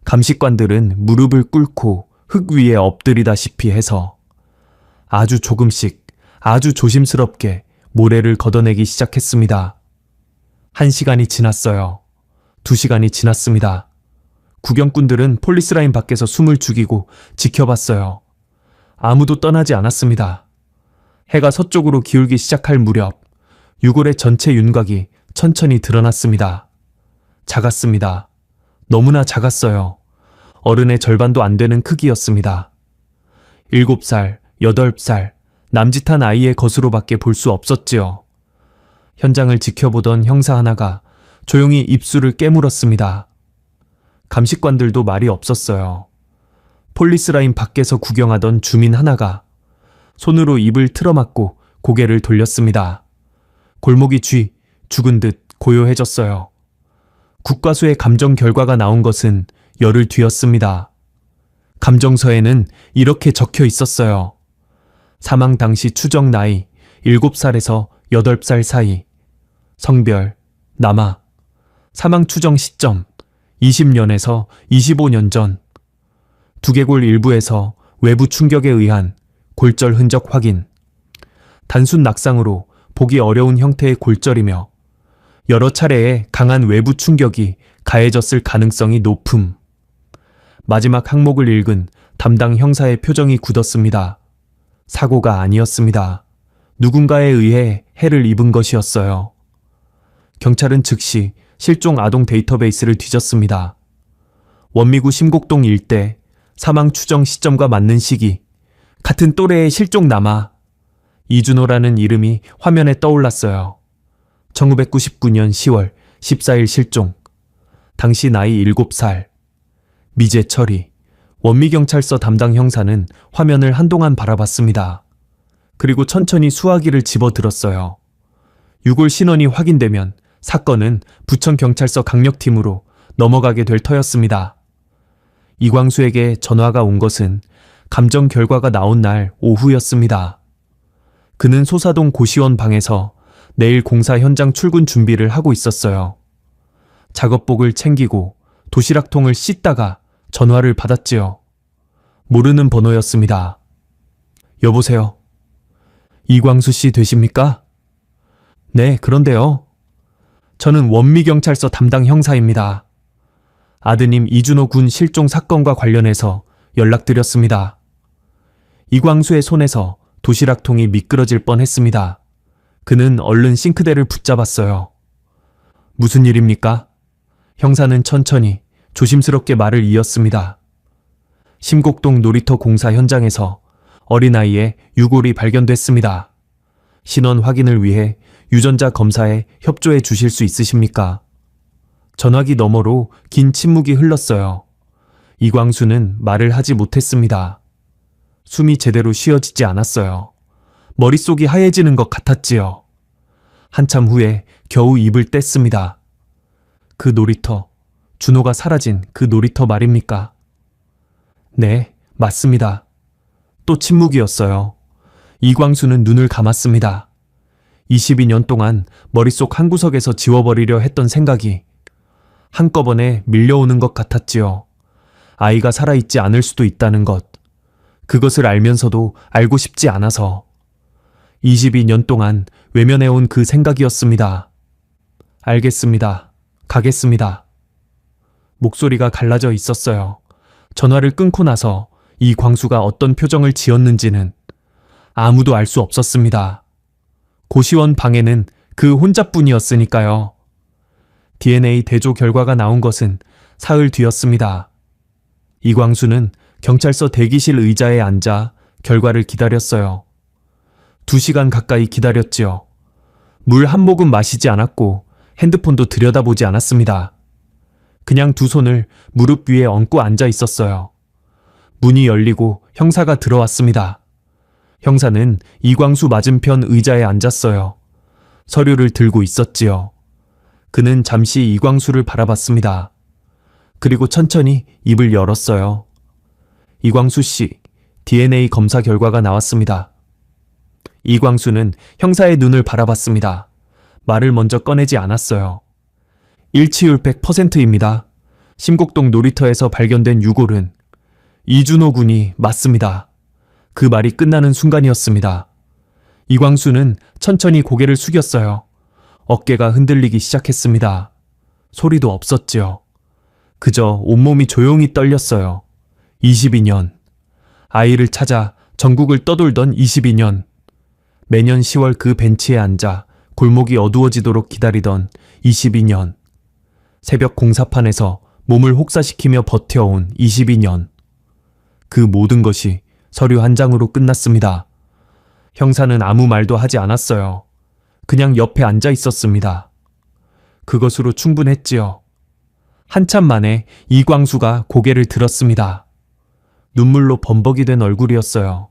감식관들은 무릎을 꿇고 흙 위에 엎드리다시피 해서 아주 조금씩, 아주 조심스럽게 모래를 걷어내기 시작했습니다. 1시간이 지났어요. 2시간이 지났습니다. 구경꾼들은 폴리스라인 밖에서 숨을 죽이고 지켜봤어요. 아무도 떠나지 않았습니다. 해가 서쪽으로 기울기 시작할 무렵 유골의 전체 윤곽이 천천히 드러났습니다. 작았습니다. 너무나 작았어요. 어른의 절반도 안 되는 크기였습니다. 7살, 8살, 남짓한 아이의 것으로밖에 볼 수 없었지요. 현장을 지켜보던 형사 하나가 조용히 입술을 깨물었습니다. 감식관들도 말이 없었어요. 폴리스라인 밖에서 구경하던 주민 하나가 손으로 입을 틀어막고 고개를 돌렸습니다. 골목이 죽은 듯 고요해졌어요. 국과수의 감정 결과가 나온 것은 열흘 뒤였습니다. 감정서에는 이렇게 적혀 있었어요. 사망 당시 추정 나이 7살에서 8살 사이, 성별 남아. 사망 추정 시점 20년에서 25년 전. 두개골 일부에서 외부 충격에 의한 골절 흔적 확인. 단순 낙상으로 보기 어려운 형태의 골절이며 여러 차례의 강한 외부 충격이 가해졌을 가능성이 높음. 마지막 항목을 읽은 담당 형사의 표정이 굳었습니다. 사고가 아니었습니다. 누군가에 의해 해를 입은 것이었어요. 경찰은 즉시 실종 아동 데이터베이스를 뒤졌습니다. 원미구 심곡동 일대 사망 추정 시점과 맞는 시기, 같은 또래의 실종 남아 이준호라는 이름이 화면에 떠올랐어요. 1999년 10월 14일 실종. 당시 나이 7살. 미제 처리. 원미경찰서 담당 형사는 화면을 한동안 바라봤습니다. 그리고 천천히 수화기를 집어들었어요. 유골 신원이 확인되면 사건은 부천경찰서 강력팀으로 넘어가게 될 터였습니다. 이광수에게 전화가 온 것은 감정 결과가 나온 날 오후였습니다. 그는 소사동 고시원 방에서 내일 공사 현장 출근 준비를 하고 있었어요. 작업복을 챙기고 도시락통을 씻다가 전화를 받았지요. 모르는 번호였습니다. 여보세요. 이광수 씨 되십니까? 네, 그런데요. 저는 원미경찰서 담당 형사입니다. 아드님 이준호 군 실종 사건과 관련해서 연락드렸습니다. 이광수의 손에서 도시락통이 미끄러질 뻔했습니다. 그는 얼른 싱크대를 붙잡았어요. 무슨 일입니까? 형사는 천천히 조심스럽게 말을 이었습니다. 심곡동 놀이터 공사 현장에서 어린아이의 유골이 발견됐습니다. 신원 확인을 위해 유전자 검사에 협조해 주실 수 있으십니까? 전화기 너머로 긴 침묵이 흘렀어요. 이광수는 말을 하지 못했습니다. 숨이 제대로 쉬어지지 않았어요. 머릿속이 하얘지는 것 같았지요. 한참 후에 겨우 입을 뗐습니다. 그 놀이터, 준호가 사라진 그 놀이터 말입니까? 네, 맞습니다. 또 침묵이었어요. 이광수는 눈을 감았습니다. 22년 동안 머릿속 한구석에서 지워버리려 했던 생각이 한꺼번에 밀려오는 것 같았지요. 아이가 살아있지 않을 수도 있다는 것. 그것을 알면서도 알고 싶지 않아서 22년 동안 외면해온 그 생각이었습니다. 알겠습니다. 가겠습니다. 목소리가 갈라져 있었어요. 전화를 끊고 나서 이광수가 어떤 표정을 지었는지는 아무도 알 수 없었습니다. 고시원 방에는 그 혼자뿐이었으니까요. DNA 대조 결과가 나온 것은 사흘 뒤였습니다. 이광수는 경찰서 대기실 의자에 앉아 결과를 기다렸어요. 2시간 가까이 기다렸지요. 물 한 모금 마시지 않았고 핸드폰도 들여다보지 않았습니다. 그냥 두 손을 무릎 위에 얹고 앉아 있었어요. 문이 열리고 형사가 들어왔습니다. 형사는 이광수 맞은편 의자에 앉았어요. 서류를 들고 있었지요. 그는 잠시 이광수를 바라봤습니다. 그리고 천천히 입을 열었어요. 이광수 씨, DNA 검사 결과가 나왔습니다. 이광수는 형사의 눈을 바라봤습니다. 말을 먼저 꺼내지 않았어요. 일치율 100%입니다. 심곡동 놀이터에서 발견된 유골은 이준호 군이 맞습니다. 그 말이 끝나는 순간이었습니다. 이광수는 천천히 고개를 숙였어요. 어깨가 흔들리기 시작했습니다. 소리도 없었지요. 그저 온몸이 조용히 떨렸어요. 22년. 아이를 찾아 전국을 떠돌던 22년. 매년 10월 그 벤치에 앉아 골목이 어두워지도록 기다리던 22년. 새벽 공사판에서 몸을 혹사시키며 버텨온 22년. 그 모든 것이 서류 한 장으로 끝났습니다. 형사는 아무 말도 하지 않았어요. 그냥 옆에 앉아 있었습니다. 그것으로 충분했지요. 한참 만에 이광수가 고개를 들었습니다. 눈물로 범벅이 된 얼굴이었어요.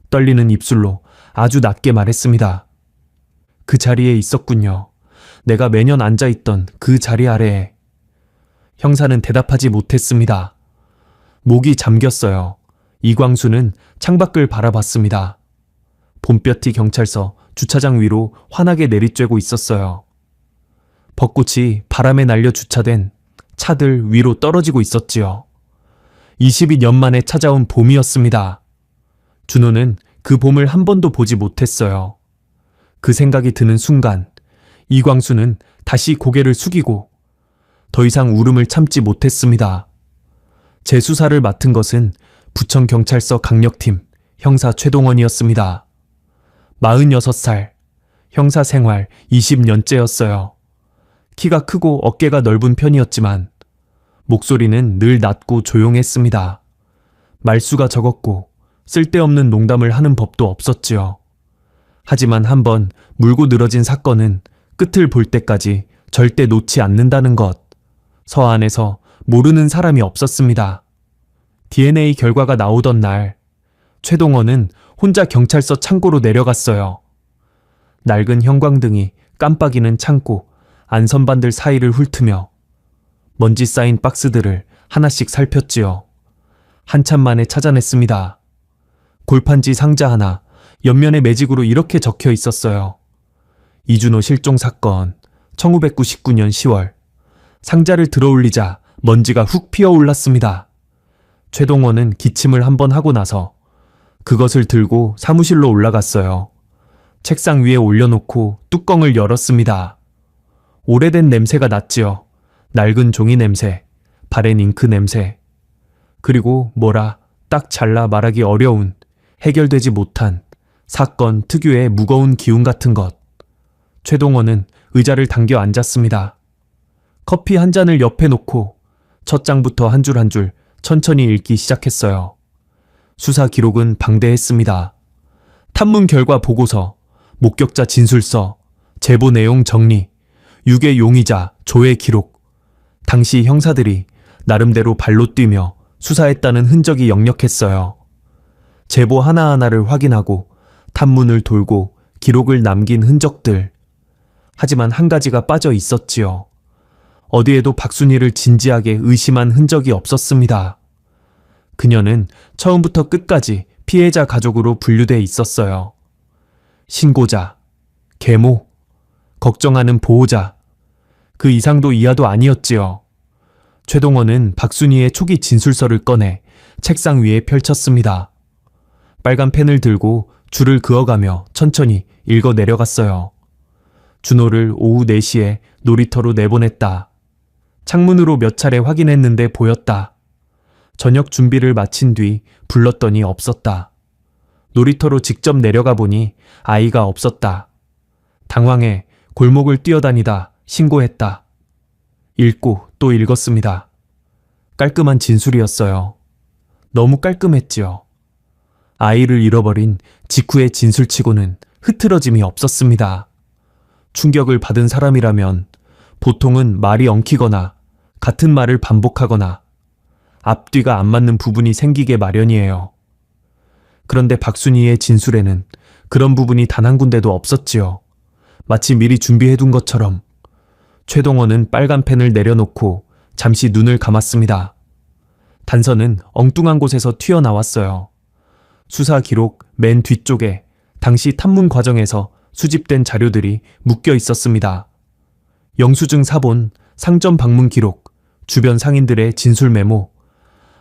떨리는 입술로 아주 낮게 말했습니다. 그 자리에 있었군요. 내가 매년 앉아있던 그 자리 아래에. 형사는 대답하지 못했습니다. 목이 잠겼어요. 이광수는 창밖을 바라봤습니다. 봄볕이 경찰서 주차장 위로 환하게 내리쬐고 있었어요. 벚꽃이 바람에 날려 주차된 차들 위로 떨어지고 있었지요. 22년 만에 찾아온 봄이었습니다. 준호는 그 봄을 한 번도 보지 못했어요. 그 생각이 드는 순간 이광수는 다시 고개를 숙이고 더 이상 울음을 참지 못했습니다. 제 수사를 맡은 것은 부천경찰서 강력팀 형사 최동원이었습니다. 46살, 형사 생활 20년째였어요. 키가 크고 어깨가 넓은 편이었지만 목소리는 늘 낮고 조용했습니다. 말수가 적었고 쓸데없는 농담을 하는 법도 없었지요. 하지만 한번 물고 늘어진 사건은 끝을 볼 때까지 절대 놓지 않는다는 것. 서안에서 모르는 사람이 없었습니다. DNA 결과가 나오던 날, 최동원은 혼자 경찰서 창고로 내려갔어요. 낡은 형광등이 깜빡이는 창고 안선반들 사이를 훑으며 먼지 쌓인 박스들을 하나씩 살폈지요. 한참 만에 찾아냈습니다. 골판지 상자 하나, 옆면에 매직으로 이렇게 적혀 있었어요. 이준호 실종 사건, 1999년 10월. 상자를 들어올리자 먼지가 훅 피어올랐습니다. 최동원은 기침을 한번 하고 나서 그것을 들고 사무실로 올라갔어요. 책상 위에 올려놓고 뚜껑을 열었습니다. 오래된 냄새가 났지요. 낡은 종이 냄새, 바랜 잉크 냄새, 그리고 뭐라 딱 잘라 말하기 어려운 해결되지 못한 사건 특유의 무거운 기운 같은 것. 최동원은 의자를 당겨 앉았습니다. 커피 한 잔을 옆에 놓고 첫 장부터 한 줄 한 줄 천천히 읽기 시작했어요. 수사 기록은 방대했습니다. 탐문 결과 보고서, 목격자 진술서, 제보 내용 정리, 유괴 용의자 조회 기록. 당시 형사들이 나름대로 발로 뛰며 수사했다는 흔적이 역력했어요. 제보 하나하나를 확인하고 탐문을 돌고 기록을 남긴 흔적들. 하지만 한 가지가 빠져 있었지요. 어디에도 박순희를 진지하게 의심한 흔적이 없었습니다. 그녀는 처음부터 끝까지 피해자 가족으로 분류돼 있었어요. 신고자, 계모, 걱정하는 보호자, 그 이상도 이하도 아니었지요. 최동원은 박순희의 초기 진술서를 꺼내 책상 위에 펼쳤습니다. 빨간 펜을 들고 줄을 그어가며 천천히 읽어 내려갔어요. 준호를 오후 4시에 놀이터로 내보냈다. 창문으로 몇 차례 확인했는데 보였다. 저녁 준비를 마친 뒤 불렀더니 없었다. 놀이터로 직접 내려가 보니 아이가 없었다. 당황해 골목을 뛰어다니다 신고했다. 읽고 또 읽었습니다. 깔끔한 진술이었어요. 너무 깔끔했지요. 아이를 잃어버린 직후의 진술치고는 흐트러짐이 없었습니다. 충격을 받은 사람이라면 보통은 말이 엉키거나 같은 말을 반복하거나 앞뒤가 안 맞는 부분이 생기게 마련이에요. 그런데 박순희의 진술에는 그런 부분이 단 한 군데도 없었지요. 마치 미리 준비해둔 것처럼. 최동원은 빨간 펜을 내려놓고 잠시 눈을 감았습니다. 단서는 엉뚱한 곳에서 튀어나왔어요. 수사 기록 맨 뒤쪽에 당시 탐문 과정에서 수집된 자료들이 묶여 있었습니다. 영수증 사본, 상점 방문 기록, 주변 상인들의 진술 메모.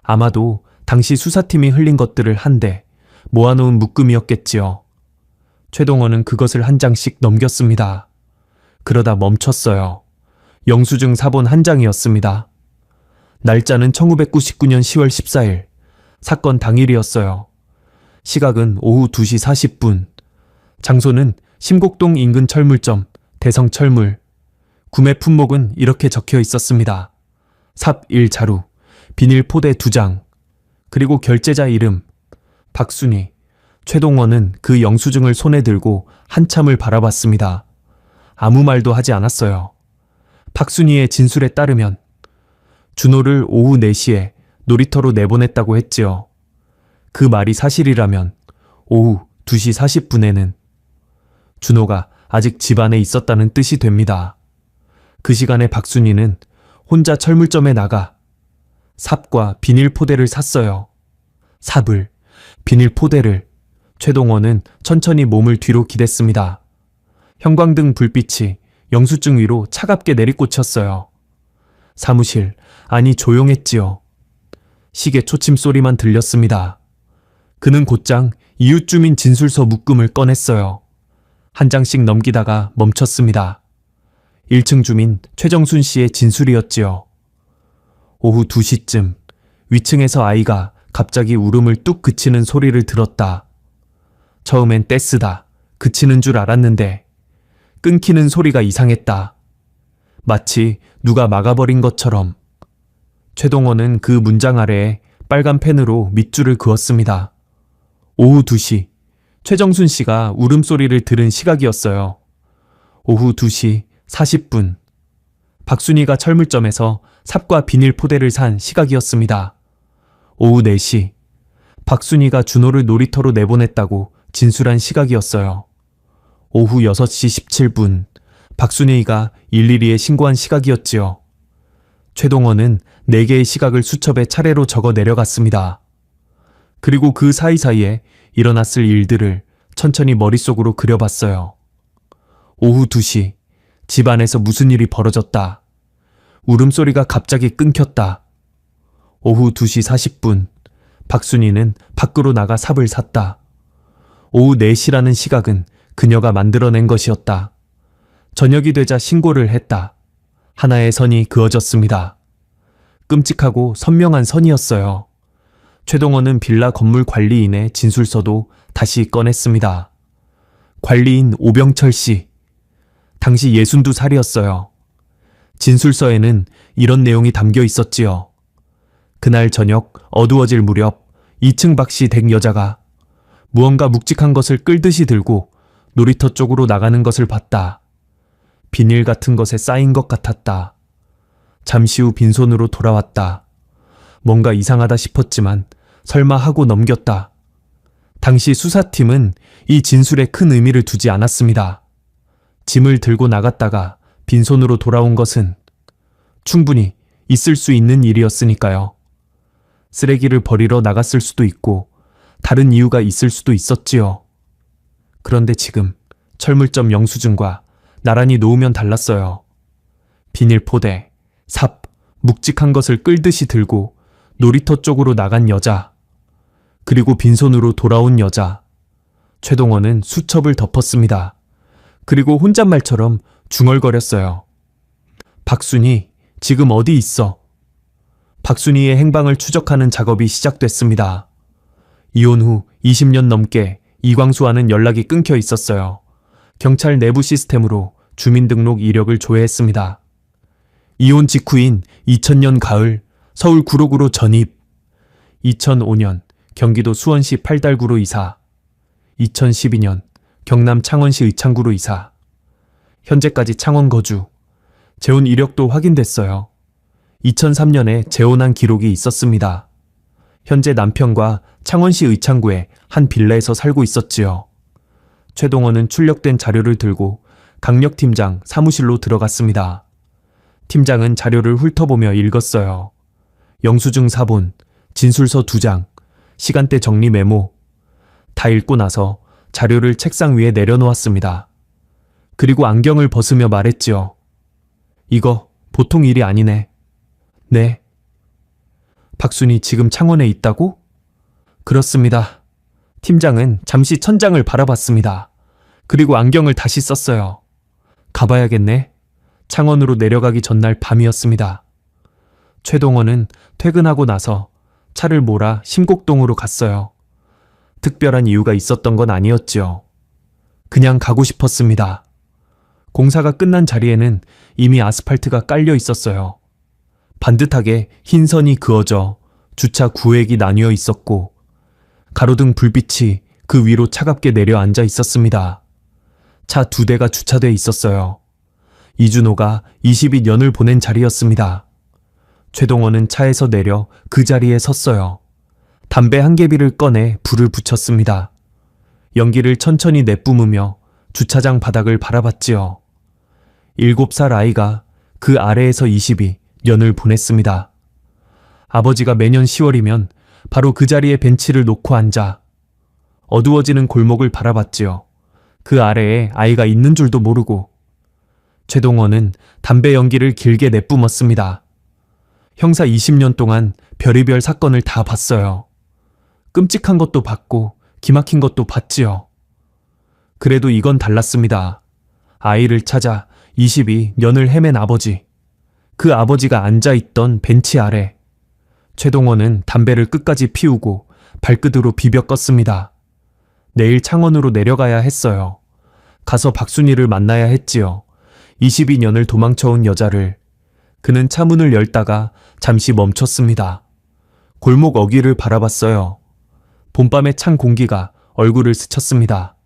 아마도 당시 수사팀이 흘린 것들을 한데 모아놓은 묶음이었겠지요. 최동원은 그것을 한 장씩 넘겼습니다. 그러다 멈췄어요. 영수증 사본 한 장이었습니다. 날짜는 1999년 10월 14일, 사건 당일이었어요. 시각은 오후 2시 40분. 장소는 심곡동 인근 철물점, 대성철물. 구매 품목은 이렇게 적혀 있었습니다. 삽 1자루, 비닐 포대 2장, 그리고 결제자 이름, 박순희. 최동원은 그 영수증을 손에 들고 한참을 바라봤습니다. 아무 말도 하지 않았어요. 박순희의 진술에 따르면 준호를 오후 4시에 놀이터로 내보냈다고 했지요. 그 말이 사실이라면 오후 2시 40분에는 준호가 아직 집 안에 있었다는 뜻이 됩니다. 그 시간에 박순희는 혼자 철물점에 나가 삽과 비닐 포대를 샀어요. 삽을, 비닐 포대를. 최동원은 천천히 몸을 뒤로 기댔습니다. 형광등 불빛이 영수증 위로 차갑게 내리꽂혔어요. 사무실, 아니 조용했지요. 시계 초침 소리만 들렸습니다. 그는 곧장 이웃 주민 진술서 묶음을 꺼냈어요. 한 장씩 넘기다가 멈췄습니다. 1층 주민 최정순 씨의 진술이었지요. 오후 2시쯤 위층에서 아이가 갑자기 울음을 뚝 그치는 소리를 들었다. 처음엔 떼쓰다 그치는 줄 알았는데 끊기는 소리가 이상했다. 마치 누가 막아버린 것처럼. 최동원은 그 문장 아래에 빨간 펜으로 밑줄을 그었습니다. 오후 2시, 최정순 씨가 울음소리를 들은 시각이었어요. 오후 2시 40분, 박순희가 철물점에서 삽과 비닐 포대를 산 시각이었습니다. 오후 4시, 박순희가 준호를 놀이터로 내보냈다고 진술한 시각이었어요. 오후 6시 17분, 박순희가 112에 신고한 시각이었지요. 최동원은 4개의 시각을 수첩에 차례로 적어 내려갔습니다. 그리고 그 사이사이에 일어났을 일들을 천천히 머릿속으로 그려봤어요. 오후 2시, 집 안에서 무슨 일이 벌어졌다. 울음소리가 갑자기 끊겼다. 오후 2시 40분, 박순희는 밖으로 나가 삽을 샀다. 오후 4시라는 시각은 그녀가 만들어낸 것이었다. 저녁이 되자 신고를 했다. 하나의 선이 그어졌습니다. 끔찍하고 선명한 선이었어요. 최동원은 빌라 건물 관리인의 진술서도 다시 꺼냈습니다. 관리인 오병철 씨. 당시 62살이었어요. 진술서에는 이런 내용이 담겨 있었지요. 그날 저녁 어두워질 무렵 2층 박 씨 댁 여자가 무언가 묵직한 것을 끌듯이 들고 놀이터 쪽으로 나가는 것을 봤다. 비닐 같은 것에 쌓인 것 같았다. 잠시 후 빈손으로 돌아왔다. 뭔가 이상하다 싶었지만 설마 하고 넘겼다. 당시 수사팀은 이 진술에 큰 의미를 두지 않았습니다. 짐을 들고 나갔다가 빈손으로 돌아온 것은 충분히 있을 수 있는 일이었으니까요. 쓰레기를 버리러 나갔을 수도 있고 다른 이유가 있을 수도 있었지요. 그런데 지금 철물점 영수증과 나란히 놓으면 달랐어요. 비닐 포대, 삽, 묵직한 것을 끌듯이 들고 놀이터 쪽으로 나간 여자, 그리고 빈손으로 돌아온 여자. 최동원은 수첩을 덮었습니다. 그리고 혼잣말처럼 중얼거렸어요. 박순희, 지금 어디 있어? 박순희의 행방을 추적하는 작업이 시작됐습니다. 이혼 후 20년 넘게 이광수와는 연락이 끊겨 있었어요. 경찰 내부 시스템으로 주민등록 이력을 조회했습니다. 이혼 직후인 2000년 가을 서울 구로구로 전입, 2005년 경기도 수원시 팔달구로 이사, 2012년 경남 창원시 의창구로 이사, 현재까지 창원 거주, 재혼 이력도 확인됐어요. 2003년에 재혼한 기록이 있었습니다. 현재 남편과 창원시 의창구의 한 빌라에서 살고 있었지요. 최동원은 출력된 자료를 들고 강력팀장 사무실로 들어갔습니다. 팀장은 자료를 훑어보며 읽었어요. 영수증 4본, 진술서 2장, 시간대 정리 메모. 다 읽고 나서 자료를 책상 위에 내려놓았습니다. 그리고 안경을 벗으며 말했지요. 이거 보통 일이 아니네. 네. 박순희 지금 창원에 있다고? 그렇습니다. 팀장은 잠시 천장을 바라봤습니다. 그리고 안경을 다시 썼어요. 가봐야겠네. 창원으로 내려가기 전날 밤이었습니다. 최동원은 퇴근하고 나서 차를 몰아 심곡동으로 갔어요. 특별한 이유가 있었던 건 아니었지요. 그냥 가고 싶었습니다. 공사가 끝난 자리에는 이미 아스팔트가 깔려 있었어요. 반듯하게 흰 선이 그어져 주차 구획이 나뉘어 있었고 가로등 불빛이 그 위로 차갑게 내려앉아 있었습니다. 차 2대가 주차돼 있었어요. 이준호가 22년을 보낸 자리였습니다. 최동원은 차에서 내려 그 자리에 섰어요. 담배 한 개비를 꺼내 불을 붙였습니다. 연기를 천천히 내뿜으며 주차장 바닥을 바라봤지요. 7살 아이가 그 아래에서 22년을 보냈습니다. 아버지가 매년 10월이면 바로 그 자리에 벤치를 놓고 앉아 어두워지는 골목을 바라봤지요. 그 아래에 아이가 있는 줄도 모르고 최동원은 담배 연기를 길게 내뿜었습니다. 형사 20년 동안 별의별 사건을 다 봤어요. 끔찍한 것도 봤고 기막힌 것도 봤지요. 그래도 이건 달랐습니다. 아이를 찾아 22년을 헤맨 아버지. 그 아버지가 앉아있던 벤치 아래. 최동원은 담배를 끝까지 피우고 발끝으로 비벼 껐습니다. 내일 창원으로 내려가야 했어요. 가서 박순희를 만나야 했지요. 22년을 도망쳐온 여자를. 그는 차문을 열다가 잠시 멈췄습니다. 골목 어귀를 바라봤어요. 봄밤의 찬 공기가 얼굴을 스쳤습니다.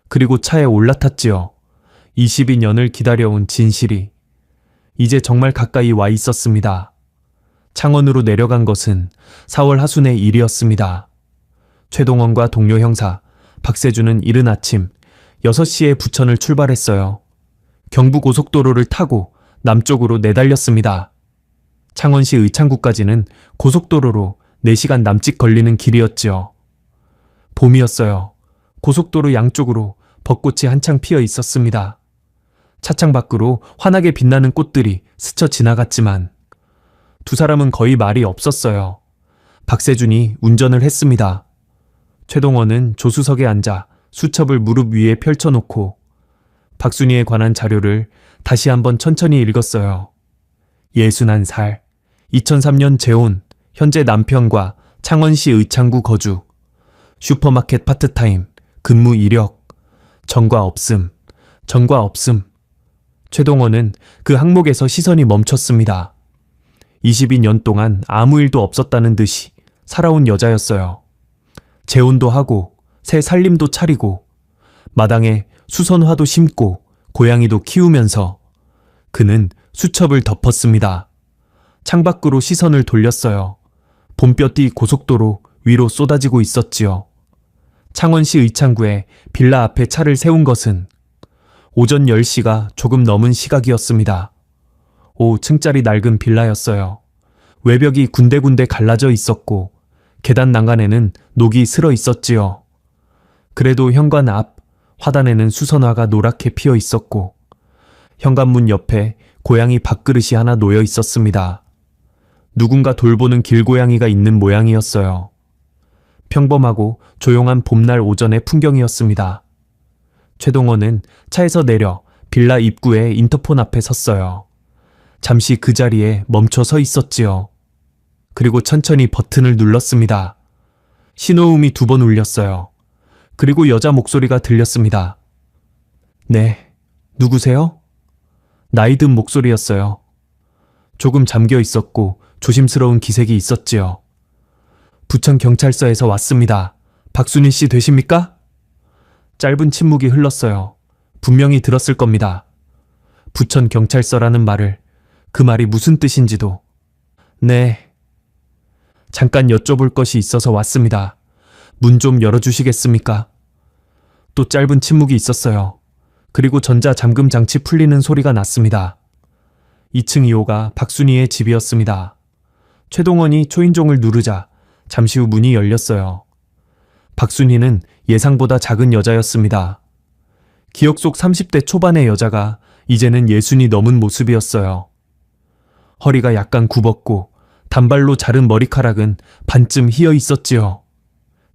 그리고 차에 올라탔지요. 22년을 기다려온 진실이. 이제 정말 가까이 와 있었습니다. 창원으로 내려간 것은 4월 하순의 일이었습니다. 최동원과 동료 형사 박세준은 이른 아침 6시에 부천을 출발했어요. 경부고속도로를 타고 남쪽으로 내달렸습니다. 창원시 의창구까지는 고속도로로 4시간 남짓 걸리는 길이었지요. 봄이었어요. 고속도로 양쪽으로 벚꽃이 한창 피어 있었습니다. 차창 밖으로 환하게 빛나는 꽃들이 스쳐 지나갔지만 두 사람은 거의 말이 없었어요. 박세준이 운전을 했습니다. 최동원은 조수석에 앉아 수첩을 무릎 위에 펼쳐놓고 박순희에 관한 자료를 다시 한번 천천히 읽었어요. 61살, 2003년 재혼, 현재 남편과 창원시 의창구 거주, 슈퍼마켓 파트타임, 근무 이력, 전과 없음, 전과 없음. 최동원은 그 항목에서 시선이 멈췄습니다. 22년 동안 아무 일도 없었다는 듯이 살아온 여자였어요. 재혼도 하고 새 살림도 차리고 마당에 수선화도 심고 고양이도 키우면서 그는 수첩을 덮었습니다. 창밖으로 시선을 돌렸어요. 봄볕이 고속도로 위로 쏟아지고 있었지요. 창원시 의창구에 빌라 앞에 차를 세운 것은 오전 10시가 조금 넘은 시각이었습니다. 5층짜리 낡은 빌라였어요. 외벽이 군데군데 갈라져 있었고 계단 난간에는 녹이 슬어 있었지요. 그래도 현관 앞 화단에는 수선화가 노랗게 피어 있었고 현관문 옆에 고양이 밥그릇이 하나 놓여 있었습니다. 누군가 돌보는 길고양이가 있는 모양이었어요. 평범하고 조용한 봄날 오전의 풍경이었습니다. 최동원은 차에서 내려 빌라 입구에 인터폰 앞에 섰어요. 잠시 그 자리에 멈춰 서 있었지요. 그리고 천천히 버튼을 눌렀습니다. 신호음이 2번 울렸어요. 그리고 여자 목소리가 들렸습니다. 네, 누구세요? 나이 든 목소리였어요. 조금 잠겨 있었고 조심스러운 기색이 있었지요. 부천경찰서에서 왔습니다. 박순희 씨 되십니까? 짧은 침묵이 흘렀어요. 분명히 들었을 겁니다. 부천경찰서라는 말을, 그 말이 무슨 뜻인지도. 네. 잠깐 여쭤볼 것이 있어서 왔습니다. 문 좀 열어주시겠습니까? 또 짧은 침묵이 있었어요. 그리고 전자 잠금 장치 풀리는 소리가 났습니다. 2층 2호가 박순희의 집이었습니다. 최동원이 초인종을 누르자 잠시 후 문이 열렸어요. 박순희는 예상보다 작은 여자였습니다. 기억 속 30대 초반의 여자가 이제는 60이 넘은 모습이었어요. 허리가 약간 굽었고 단발로 자른 머리카락은 반쯤 휘어 있었지요.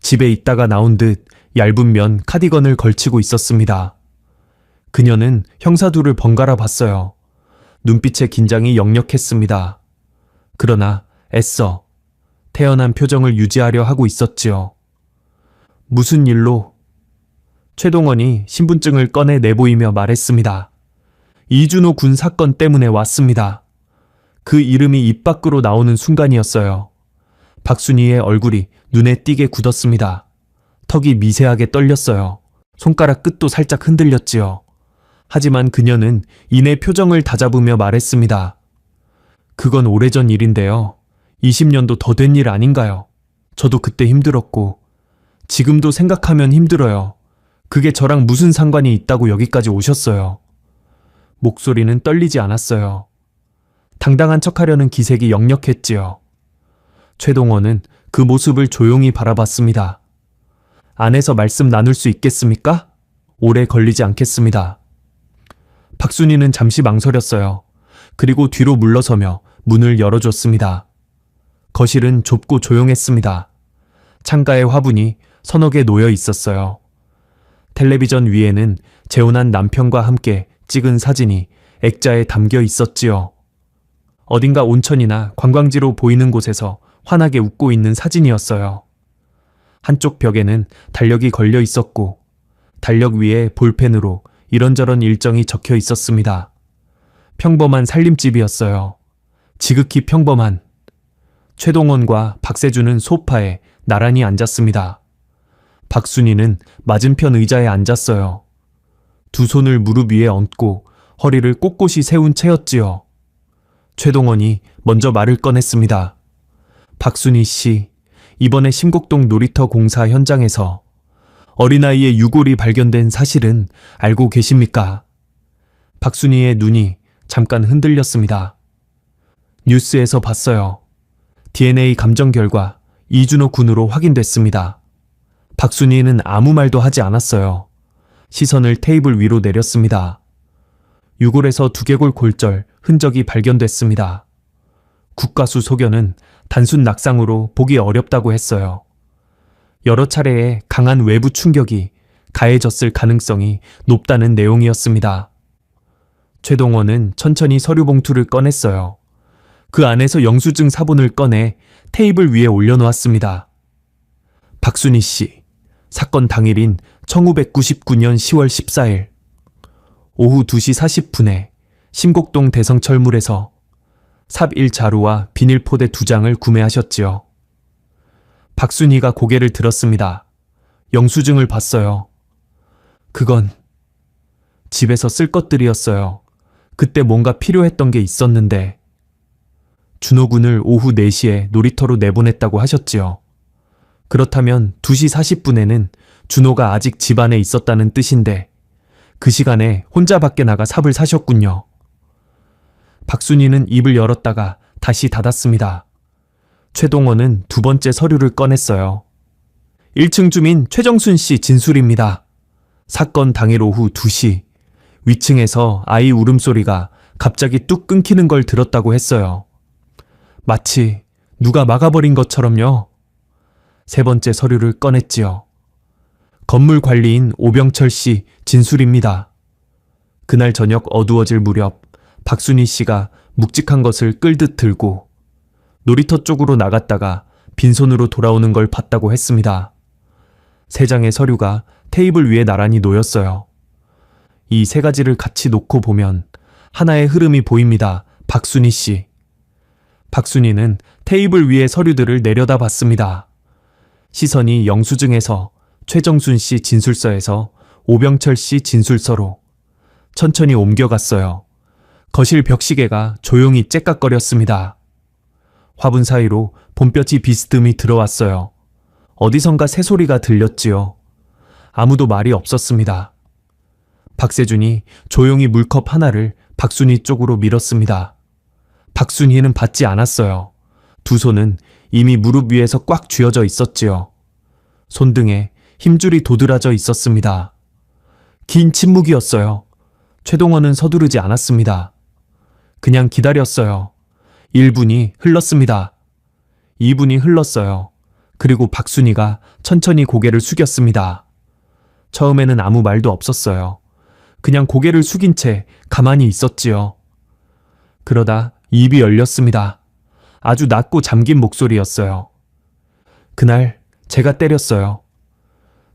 집에 있다가 나온 듯 얇은 면 카디건을 걸치고 있었습니다. 그녀는 형사 둘을 번갈아 봤어요. 눈빛의 긴장이 역력했습니다. 그러나 애써 태연한 표정을 유지하려 하고 있었지요. 무슨 일로? 최동원이 신분증을 꺼내 내보이며 말했습니다. 이준호 군 사건 때문에 왔습니다. 그 이름이 입 밖으로 나오는 순간이었어요. 박순희의 얼굴이 눈에 띄게 굳었습니다. 턱이 미세하게 떨렸어요. 손가락 끝도 살짝 흔들렸지요. 하지만 그녀는 이내 표정을 다잡으며 말했습니다. 그건 오래전 일인데요. 20년도 더 된 일 아닌가요? 저도 그때 힘들었고 지금도 생각하면 힘들어요. 그게 저랑 무슨 상관이 있다고 여기까지 오셨어요. 목소리는 떨리지 않았어요. 당당한 척하려는 기색이 역력했지요. 최동원은 그 모습을 조용히 바라봤습니다. 안에서 말씀 나눌 수 있겠습니까? 오래 걸리지 않겠습니다. 박순희는 잠시 망설였어요. 그리고 뒤로 물러서며 문을 열어줬습니다. 거실은 좁고 조용했습니다. 창가에 화분이 서너 개 놓여 있었어요. 텔레비전 위에는 재혼한 남편과 함께 찍은 사진이 액자에 담겨 있었지요. 어딘가 온천이나 관광지로 보이는 곳에서 환하게 웃고 있는 사진이었어요. 한쪽 벽에는 달력이 걸려 있었고 달력 위에 볼펜으로 이런저런 일정이 적혀 있었습니다. 평범한 살림집이었어요. 지극히 평범한. 최동원과 박세준은 소파에 나란히 앉았습니다. 박순희는 맞은편 의자에 앉았어요. 두 손을 무릎 위에 얹고 허리를 꼿꼿이 세운 채였지요. 최동원이 먼저 말을 꺼냈습니다. 박순희 씨, 이번에 심곡동 놀이터 공사 현장에서 어린아이의 유골이 발견된 사실은 알고 계십니까? 박순희의 눈이 잠깐 흔들렸습니다. 뉴스에서 봤어요. DNA 감정 결과 이준호 군으로 확인됐습니다. 박순희는 아무 말도 하지 않았어요. 시선을 테이블 위로 내렸습니다. 유골에서 두개골 골절 흔적이 발견됐습니다. 국가수 소견은 단순 낙상으로 보기 어렵다고 했어요. 여러 차례의 강한 외부 충격이 가해졌을 가능성이 높다는 내용이었습니다. 최동원은 천천히 서류 봉투를 꺼냈어요. 그 안에서 영수증 사본을 꺼내 테이블 위에 올려놓았습니다. 박순희 씨, 사건 당일인 1999년 10월 14일 오후 2시 40분에 심곡동 대성철물에서 삽 1자루와 비닐포대 2장을 구매하셨지요. 박순희가 고개를 들었습니다. 영수증을 봤어요. 그건 집에서 쓸 것들이었어요. 그때 뭔가 필요했던 게 있었는데 준호 군을 오후 4시에 놀이터로 내보냈다고 하셨지요. 그렇다면 2시 40분에는 준호가 아직 집 안에 있었다는 뜻인데 그 시간에 혼자 밖에 나가 삽을 사셨군요. 박순희는 입을 열었다가 다시 닫았습니다. 최동원은 두 번째 서류를 꺼냈어요. 1층 주민 최정순 씨 진술입니다. 사건 당일 오후 2시 위층에서 아이 울음소리가 갑자기 뚝 끊기는 걸 들었다고 했어요. 마치 누가 막아버린 것처럼요. 세 번째 서류를 꺼냈지요. 건물 관리인 오병철 씨 진술입니다. 그날 저녁 어두워질 무렵 박순희 씨가 묵직한 것을 끌듯 들고 놀이터 쪽으로 나갔다가 빈손으로 돌아오는 걸 봤다고 했습니다. 세 장의 서류가 테이블 위에 나란히 놓였어요. 이 세 가지를 같이 놓고 보면 하나의 흐름이 보입니다. 박순희 씨. 박순희는 테이블 위의 서류들을 내려다봤습니다. 시선이 영수증에서 최정순 씨 진술서에서 오병철 씨 진술서로 천천히 옮겨갔어요. 거실 벽시계가 조용히 째깍거렸습니다. 화분 사이로 봄볕이 비스듬히 들어왔어요. 어디선가 새소리가 들렸지요. 아무도 말이 없었습니다. 박세준이 조용히 물컵 하나를 박순희 쪽으로 밀었습니다. 박순희는 받지 않았어요. 두 손은 이미 무릎 위에서 꽉 쥐어져 있었지요. 손등에 힘줄이 도드라져 있었습니다. 긴 침묵이었어요. 최동원은 서두르지 않았습니다. 그냥 기다렸어요. 1분이 흘렀습니다. 2분이 흘렀어요. 그리고 박순희가 천천히 고개를 숙였습니다. 처음에는 아무 말도 없었어요. 그냥 고개를 숙인 채 가만히 있었지요. 그러다 입이 열렸습니다. 아주 낮고 잠긴 목소리였어요. 그날 제가 때렸어요.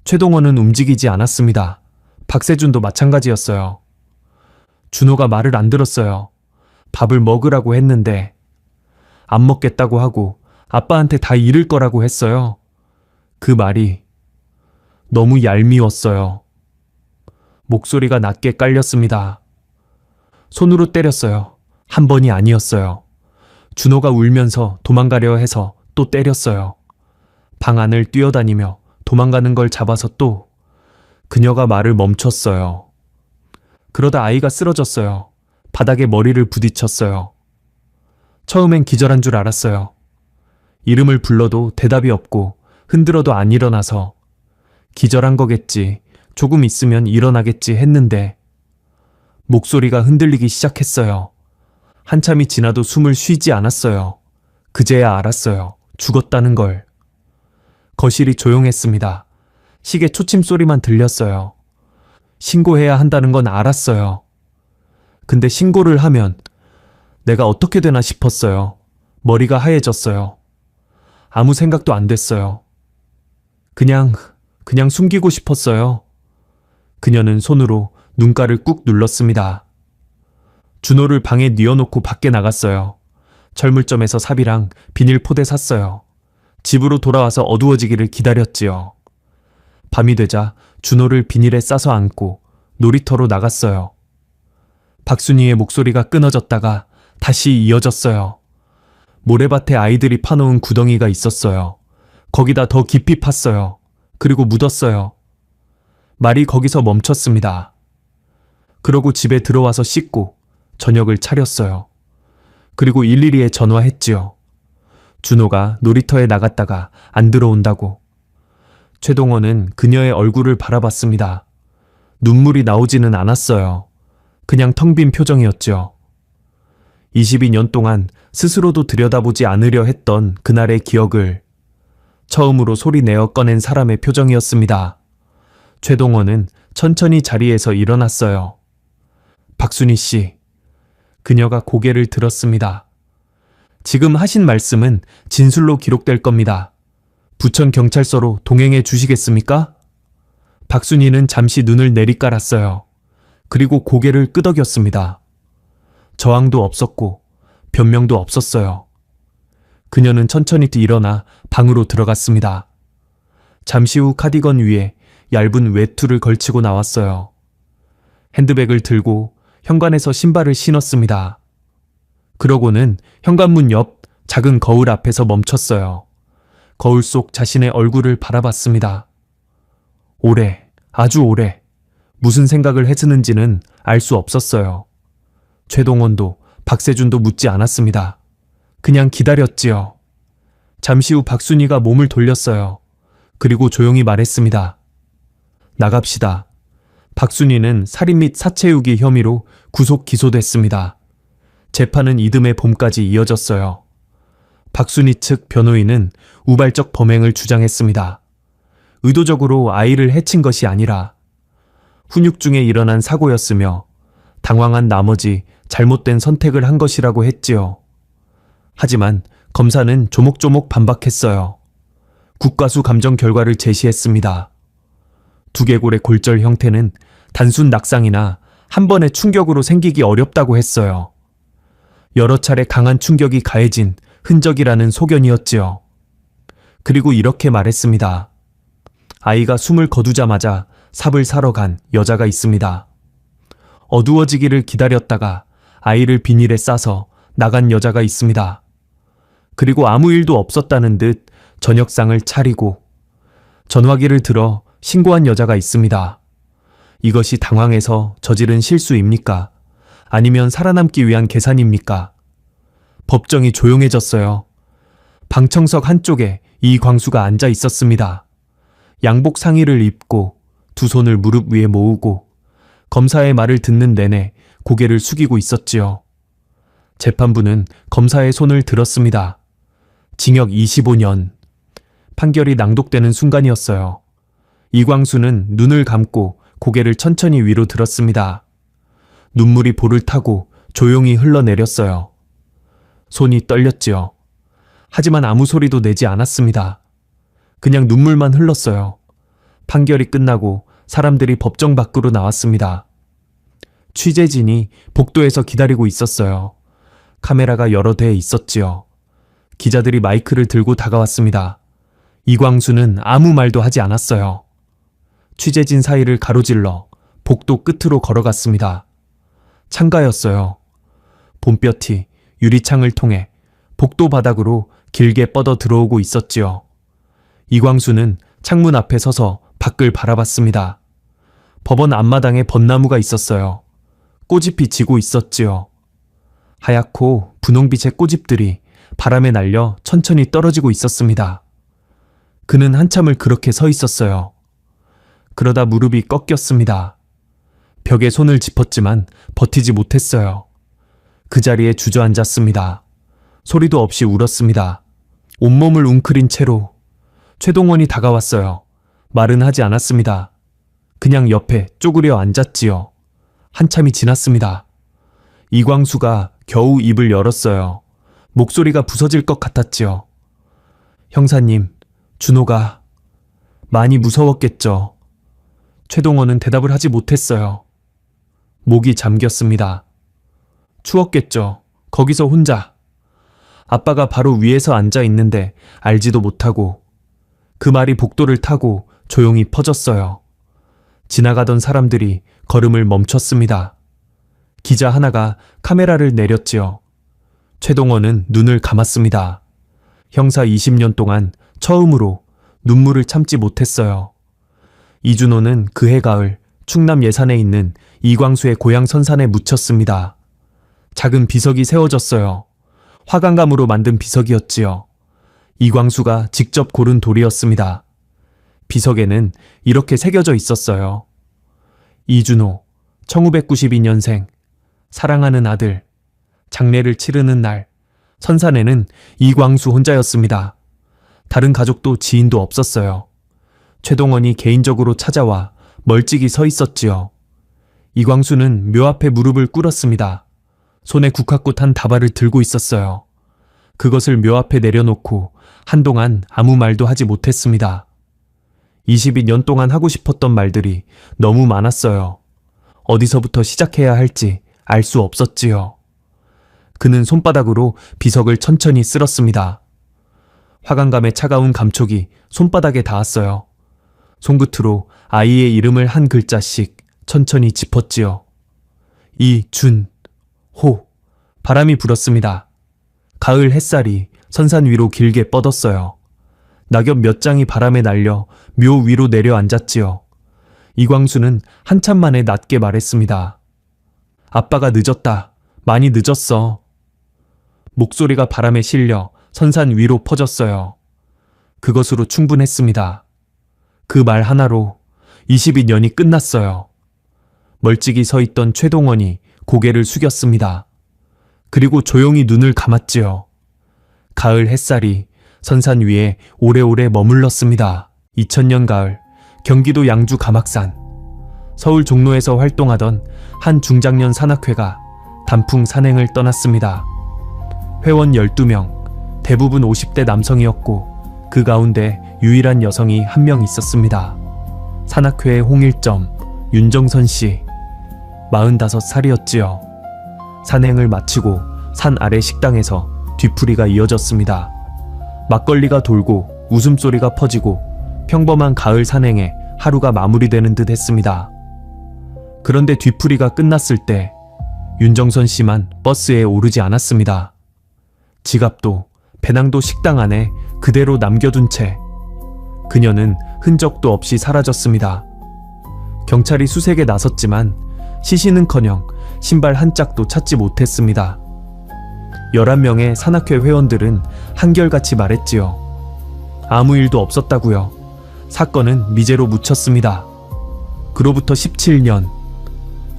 최동원은 움직이지 않았습니다. 박세준도 마찬가지였어요. 준호가 말을 안 들었어요. 밥을 먹으라고 했는데 안 먹겠다고 하고 아빠한테 다 잃을 거라고 했어요. 그 말이 너무 얄미웠어요. 목소리가 낮게 깔렸습니다. 손으로 때렸어요. 한 번이 아니었어요. 준호가 울면서 도망가려 해서 또 때렸어요. 방 안을 뛰어다니며 도망가는 걸 잡아서 또 그녀가 말을 멈췄어요. 그러다 아이가 쓰러졌어요. 바닥에 머리를 부딪혔어요. 처음엔 기절한 줄 알았어요. 이름을 불러도 대답이 없고 흔들어도 안 일어나서 기절한 거겠지, 조금 있으면 일어나겠지 했는데 목소리가 흔들리기 시작했어요. 한참이 지나도 숨을 쉬지 않았어요. 그제야 알았어요. 죽었다는 걸. 거실이 조용했습니다. 시계 초침 소리만 들렸어요. 신고해야 한다는 건 알았어요. 근데 신고를 하면 내가 어떻게 되나 싶었어요. 머리가 하얘졌어요. 아무 생각도 안 됐어요. 그냥 숨기고 싶었어요. 그녀는 손으로 눈가를 꾹 눌렀습니다. 준호를 방에 뉘어놓고 밖에 나갔어요. 철물점에서 삽이랑 비닐 포대 샀어요. 집으로 돌아와서 어두워지기를 기다렸지요. 밤이 되자 준호를 비닐에 싸서 안고 놀이터로 나갔어요. 박순희의 목소리가 끊어졌다가 다시 이어졌어요. 모래밭에 아이들이 파놓은 구덩이가 있었어요. 거기다 더 깊이 팠어요. 그리고 묻었어요. 말이 거기서 멈췄습니다. 그러고 집에 들어와서 씻고 저녁을 차렸어요. 그리고 112에 전화했지요. 준호가 놀이터에 나갔다가 안 들어온다고. 최동원은 그녀의 얼굴을 바라봤습니다. 눈물이 나오지는 않았어요. 그냥 텅 빈 표정이었죠. 22년 동안 스스로도 들여다보지 않으려 했던 그날의 기억을 처음으로 소리내어 꺼낸 사람의 표정이었습니다. 최동원은 천천히 자리에서 일어났어요. 박순희 씨, 그녀가 고개를 들었습니다. 지금 하신 말씀은 진술로 기록될 겁니다. 부천경찰서로 동행해 주시겠습니까? 박순희는 잠시 눈을 내리깔았어요. 그리고 고개를 끄덕였습니다. 저항도 없었고 변명도 없었어요. 그녀는 천천히 일어나 방으로 들어갔습니다. 잠시 후 카디건 위에 얇은 외투를 걸치고 나왔어요. 핸드백을 들고 현관에서 신발을 신었습니다. 그러고는 현관문 옆 작은 거울 앞에서 멈췄어요. 거울 속 자신의 얼굴을 바라봤습니다. 오래, 아주 오래 무슨 생각을 했는지는 알 수 없었어요. 최동원도 박세준도 묻지 않았습니다. 그냥 기다렸지요. 잠시 후 박순희가 몸을 돌렸어요. 그리고 조용히 말했습니다. 나갑시다. 박순희는 살인 및 사체유기 혐의로 구속 기소됐습니다. 재판은 이듬해 봄까지 이어졌어요. 박순희 측 변호인은 우발적 범행을 주장했습니다. 의도적으로 아이를 해친 것이 아니라 훈육 중에 일어난 사고였으며 당황한 나머지 잘못된 선택을 한 것이라고 했지요. 하지만 검사는 조목조목 반박했어요. 국과수 감정 결과를 제시했습니다. 두개골의 골절 형태는 단순 낙상이나 한 번의 충격으로 생기기 어렵다고 했어요. 여러 차례 강한 충격이 가해진 흔적이라는 소견이었지요. 그리고 이렇게 말했습니다. 아이가 숨을 거두자마자 삽을 사러 간 여자가 있습니다. 어두워지기를 기다렸다가 아이를 비닐에 싸서 나간 여자가 있습니다. 그리고 아무 일도 없었다는 듯 저녁상을 차리고 전화기를 들어 신고한 여자가 있습니다. 이것이 당황해서 저지른 실수입니까? 아니면 살아남기 위한 계산입니까? 법정이 조용해졌어요. 방청석 한쪽에 이광수가 앉아 있었습니다. 양복 상의를 입고 두 손을 무릎 위에 모으고 검사의 말을 듣는 내내 고개를 숙이고 있었지요. 재판부는 검사의 손을 들었습니다. 징역 25년. 판결이 낭독되는 순간이었어요. 이광수는 눈을 감고 고개를 천천히 위로 들었습니다. 눈물이 볼을 타고 조용히 흘러내렸어요. 손이 떨렸지요. 하지만 아무 소리도 내지 않았습니다. 그냥 눈물만 흘렀어요. 판결이 끝나고 사람들이 법정 밖으로 나왔습니다. 취재진이 복도에서 기다리고 있었어요. 카메라가 여러 대 있었지요. 기자들이 마이크를 들고 다가왔습니다. 이광수는 아무 말도 하지 않았어요. 취재진 사이를 가로질러 복도 끝으로 걸어갔습니다. 창가였어요. 봄볕이 유리창을 통해 복도 바닥으로 길게 뻗어 들어오고 있었지요. 이광수는 창문 앞에 서서 밖을 바라봤습니다. 법원 앞마당에 벚나무가 있었어요. 꽃잎이 지고 있었지요. 하얗고 분홍빛의 꽃잎들이 바람에 날려 천천히 떨어지고 있었습니다. 그는 한참을 그렇게 서 있었어요. 그러다 무릎이 꺾였습니다. 벽에 손을 짚었지만 버티지 못했어요. 그 자리에 주저앉았습니다. 소리도 없이 울었습니다. 온몸을 웅크린 채로 최동원이 다가왔어요. 말은 하지 않았습니다. 그냥 옆에 쪼그려 앉았지요. 한참이 지났습니다. 이광수가 겨우 입을 열었어요. 목소리가 부서질 것 같았지요. 형사님, 준호가 많이 무서웠겠죠. 최동원은 대답을 하지 못했어요. 목이 잠겼습니다. 추웠겠죠. 거기서 혼자. 아빠가 바로 위에서 앉아 있는데 알지도 못하고. 그 말이 복도를 타고 조용히 퍼졌어요. 지나가던 사람들이 걸음을 멈췄습니다. 기자 하나가 카메라를 내렸지요. 최동원은 눈을 감았습니다. 형사 20년 동안 처음으로 눈물을 참지 못했어요. 이준호는 그해 가을 충남 예산에 있는 이광수의 고향 선산에 묻혔습니다. 작은 비석이 세워졌어요. 화강감으로 만든 비석이었지요. 이광수가 직접 고른 돌이었습니다. 비석에는 이렇게 새겨져 있었어요. 이준호, 1992년생, 사랑하는 아들, 장례를 치르는 날, 선산에는 이광수 혼자였습니다. 다른 가족도 지인도 없었어요. 최동원이 개인적으로 찾아와 멀찍이 서 있었지요. 이광수는 묘 앞에 무릎을 꿇었습니다. 손에 국화꽃 한 다발을 들고 있었어요. 그것을 묘 앞에 내려놓고 한동안 아무 말도 하지 못했습니다. 22년 동안 하고 싶었던 말들이 너무 많았어요. 어디서부터 시작해야 할지 알 수 없었지요. 그는 손바닥으로 비석을 천천히 쓸었습니다. 화강감의 차가운 감촉이 손바닥에 닿았어요. 손끝으로 아이의 이름을 한 글자씩 천천히 짚었지요. 이준호. 바람이 불었습니다. 가을 햇살이 선산 위로 길게 뻗었어요. 낙엽 몇 장이 바람에 날려 묘 위로 내려앉았지요. 이광수는 한참 만에 낮게 말했습니다. 아빠가 늦었다. 많이 늦었어. 목소리가 바람에 실려 선산 위로 퍼졌어요. 그것으로 충분했습니다. 그 말 하나로 22년이 끝났어요. 멀찍이 서 있던 최동원이 고개를 숙였습니다. 그리고 조용히 눈을 감았지요. 가을 햇살이 선산 위에 오래오래 머물렀습니다. 2000년 가을, 경기도 양주 가막산. 서울 종로에서 활동하던 한 중장년 산악회가 단풍 산행을 떠났습니다. 회원 12명, 대부분 50대 남성이었고 그 가운데 유일한 여성이 한 명 있었습니다. 산악회의 홍일점, 윤정선 씨, 45살이었지요. 산행을 마치고 산 아래 식당에서 뒤풀이가 이어졌습니다. 막걸리가 돌고 웃음소리가 퍼지고 평범한 가을 산행에 하루가 마무리되는 듯 했습니다. 그런데 뒤풀이가 끝났을 때 윤정선 씨만 버스에 오르지 않았습니다. 지갑도 배낭도 식당 안에 그대로 남겨둔 채 그녀는 흔적도 없이 사라졌습니다. 경찰이 수색에 나섰지만 시신은커녕 신발 한 짝도 찾지 못했습니다. 11명의 산악회 회원들은 한결같이 말했지요. 아무 일도 없었다고요. 사건은 미제로 묻혔습니다. 그로부터 17년,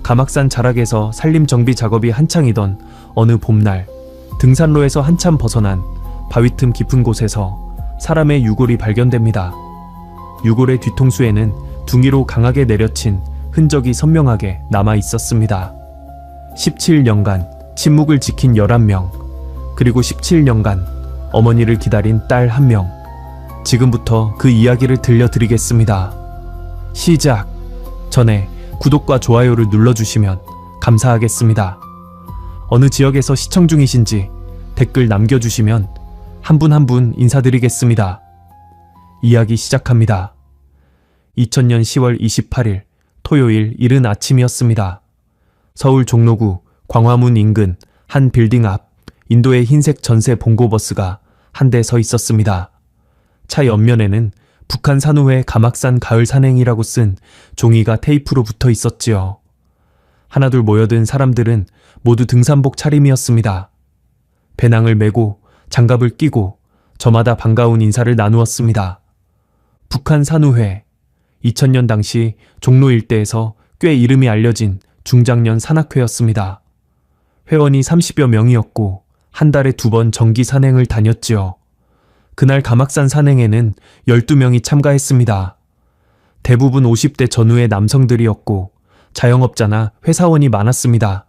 가막산 자락에서 산림정비 작업이 한창이던 어느 봄날, 등산로에서 한참 벗어난 바위 틈 깊은 곳에서 사람의 유골이 발견됩니다. 유골의 뒤통수에는 둥이로 강하게 내려친 흔적이 선명하게 남아 있었습니다. 17년간 침묵을 지킨 11명, 그리고 17년간 어머니를 기다린 딸 1명. 지금부터 그 이야기를 들려드리겠습니다. 시작 전에 구독과 좋아요를 눌러주시면 감사하겠습니다. 어느 지역에서 시청 중이신지 댓글 남겨주시면 한 분 한 분 인사드리겠습니다. 이야기 시작합니다. 2000년 10월 28일 토요일 이른 아침이었습니다. 서울 종로구 광화문 인근 한 빌딩 앞 인도의 흰색 전세 봉고버스가 한 대 서 있었습니다. 차 옆면에는 북한 산후회 가막산 가을 산행이라고 쓴 종이가 테이프로 붙어 있었지요. 하나둘 모여든 사람들은 모두 등산복 차림이었습니다. 배낭을 메고 장갑을 끼고 저마다 반가운 인사를 나누었습니다. 북한 산후회, 2000년 당시 종로 일대에서 꽤 이름이 알려진 중장년 산악회였습니다. 회원이 30여 명이었고 한 달에 2번 정기 산행을 다녔지요. 그날 가막산 산행에는 12명이 참가했습니다. 대부분 50대 전후의 남성들이었고 자영업자나 회사원이 많았습니다.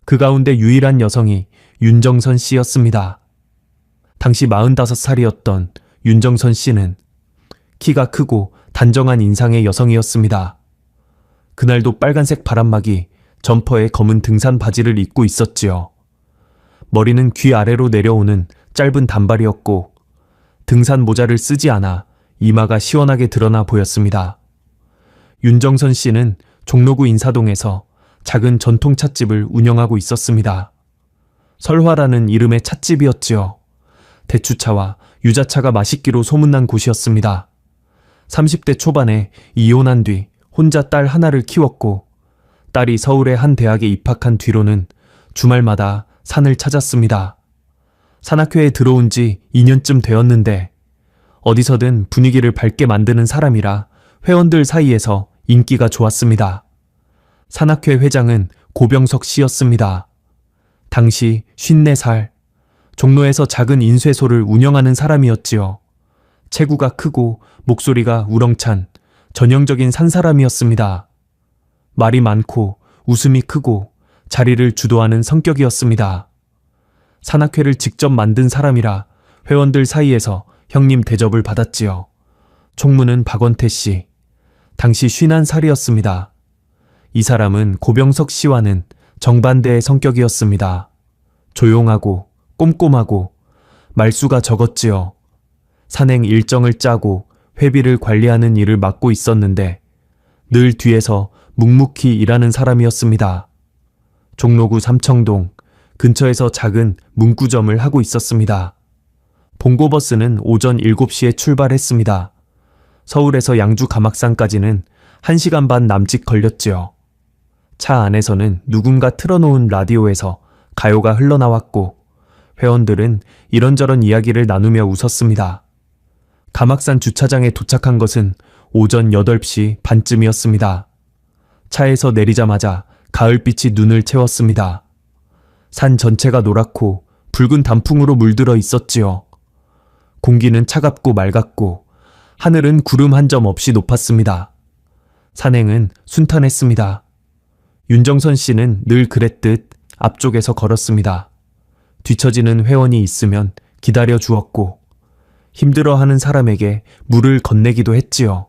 그 가운데 유일한 여성이 윤정선 씨였습니다. 당시 45살이었던 윤정선 씨는 키가 크고 단정한 인상의 여성이었습니다. 그날도 빨간색 바람막이, 점퍼에 검은 등산 바지를 입고 있었지요. 머리는 귀 아래로 내려오는 짧은 단발이었고 등산 모자를 쓰지 않아 이마가 시원하게 드러나 보였습니다. 윤정선 씨는 종로구 인사동에서 작은 전통 찻집을 운영하고 있었습니다. 설화라는 이름의 찻집이었지요. 대추차와 유자차가 맛있기로 소문난 곳이었습니다. 30대 초반에 이혼한 뒤 혼자 딸 하나를 키웠고 딸이 서울의 한 대학에 입학한 뒤로는 주말마다 산을 찾았습니다. 산악회에 들어온 지 2년쯤 되었는데 어디서든 분위기를 밝게 만드는 사람이라 회원들 사이에서 인기가 좋았습니다. 산악회 회장은 고병석 씨였습니다. 당시 54살, 종로에서 작은 인쇄소를 운영하는 사람이었지요. 체구가 크고 목소리가 우렁찬 전형적인 산사람이었습니다. 말이 많고 웃음이 크고 자리를 주도하는 성격이었습니다. 산악회를 직접 만든 사람이라 회원들 사이에서 형님 대접을 받았지요. 총무는 박원태 씨, 당시 51살이었습니다. 이 사람은 고병석 씨와는 정반대의 성격이었습니다. 조용하고 꼼꼼하고 말수가 적었지요. 산행 일정을 짜고 회비를 관리하는 일을 맡고 있었는데 늘 뒤에서 묵묵히 일하는 사람이었습니다. 종로구 삼청동 근처에서 작은 문구점을 하고 있었습니다. 봉고버스는 오전 7시에 출발했습니다. 서울에서 양주 가막산까지는 1시간 반 남짓 걸렸지요. 차 안에서는 누군가 틀어놓은 라디오에서 가요가 흘러나왔고 회원들은 이런저런 이야기를 나누며 웃었습니다. 가막산 주차장에 도착한 것은 오전 8시 반쯤이었습니다. 차에서 내리자마자 가을빛이 눈을 채웠습니다. 산 전체가 노랗고 붉은 단풍으로 물들어 있었지요. 공기는 차갑고 맑았고 하늘은 구름 한 점 없이 높았습니다. 산행은 순탄했습니다. 윤정선 씨는 늘 그랬듯 앞쪽에서 걸었습니다. 뒤처지는 회원이 있으면 기다려 주었고 힘들어하는 사람에게 물을 건네기도 했지요.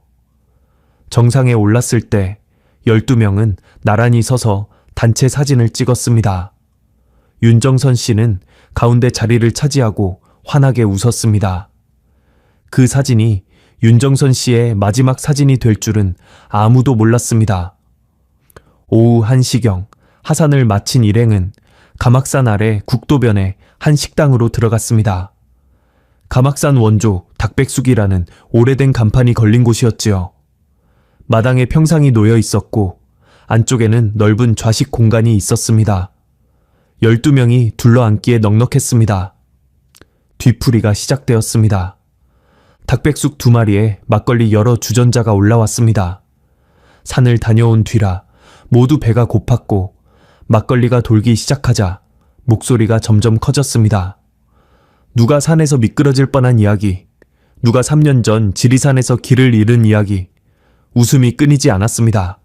정상에 올랐을 때 12명은 나란히 서서 단체 사진을 찍었습니다. 윤정선 씨는 가운데 자리를 차지하고 환하게 웃었습니다. 그 사진이 윤정선 씨의 마지막 사진이 될 줄은 아무도 몰랐습니다. 오후 1시경 하산을 마친 일행은 가막산 아래 국도변의 한 식당으로 들어갔습니다. 가막산 원조 닭백숙이라는 오래된 간판이 걸린 곳이었지요. 마당에 평상이 놓여 있었고 안쪽에는 넓은 좌식 공간이 있었습니다. 12명이 둘러앉기에 넉넉했습니다. 뒤풀이가 시작되었습니다. 닭백숙 2마리에 막걸리 여러 주전자가 올라왔습니다. 산을 다녀온 뒤라 모두 배가 고팠고 막걸리가 돌기 시작하자 목소리가 점점 커졌습니다. 누가 산에서 미끄러질 뻔한 이야기, 누가 3년 전 지리산에서 길을 잃은 이야기, 웃음이 끊이지 않았습니다.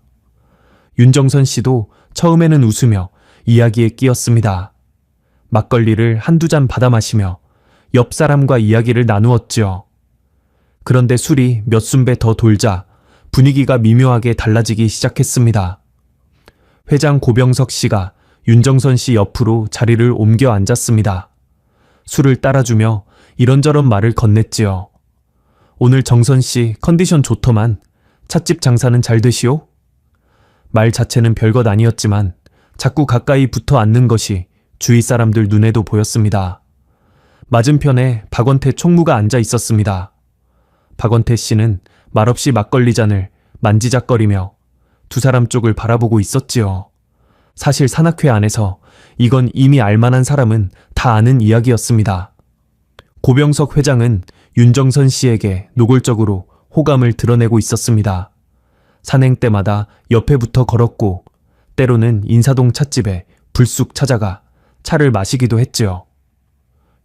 윤정선 씨도 처음에는 웃으며 이야기에 끼었습니다. 막걸리를 한두 잔 받아 마시며 옆 사람과 이야기를 나누었지요. 그런데 술이 몇 순배 더 돌자 분위기가 미묘하게 달라지기 시작했습니다. 회장 고병석 씨가 윤정선 씨 옆으로 자리를 옮겨 앉았습니다. 술을 따라주며 이런저런 말을 건넸지요. 오늘 정선 씨 컨디션 좋더만 찻집 장사는 잘 되시오? 말 자체는 별것 아니었지만 자꾸 가까이 붙어 앉는 것이 주위 사람들 눈에도 보였습니다. 맞은편에 박원태 총무가 앉아 있었습니다. 박원태 씨는 말없이 막걸리 잔을 만지작거리며 두 사람 쪽을 바라보고 있었지요. 사실 산악회 안에서 이건 이미 알만한 사람은 다 아는 이야기였습니다. 고병석 회장은 윤정선 씨에게 노골적으로 호감을 드러내고 있었습니다. 산행 때마다 옆에 붙어 걸었고 때로는 인사동 찻집에 불쑥 찾아가 차를 마시기도 했지요.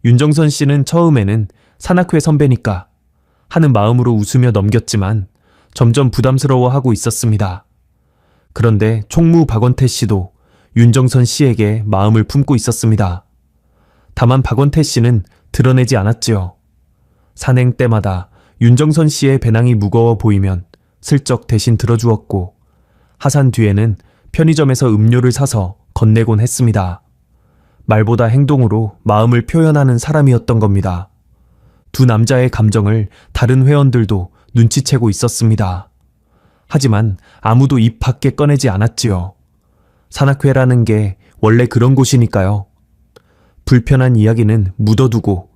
윤정선 씨는 처음에는 산악회 선배니까 하는 마음으로 웃으며 넘겼지만 점점 부담스러워하고 있었습니다. 그런데 총무 박원태 씨도 윤정선 씨에게 마음을 품고 있었습니다. 다만 박원태 씨는 드러내지 않았지요. 산행 때마다 윤정선 씨의 배낭이 무거워 보이면 슬쩍 대신 들어주었고 하산 뒤에는 편의점에서 음료를 사서 건네곤 했습니다. 말보다 행동으로 마음을 표현하는 사람이었던 겁니다. 두 남자의 감정을 다른 회원들도 눈치채고 있었습니다. 하지만 아무도 입 밖에 꺼내지 않았지요. 산악회라는 게 원래 그런 곳이니까요. 불편한 이야기는 묻어두고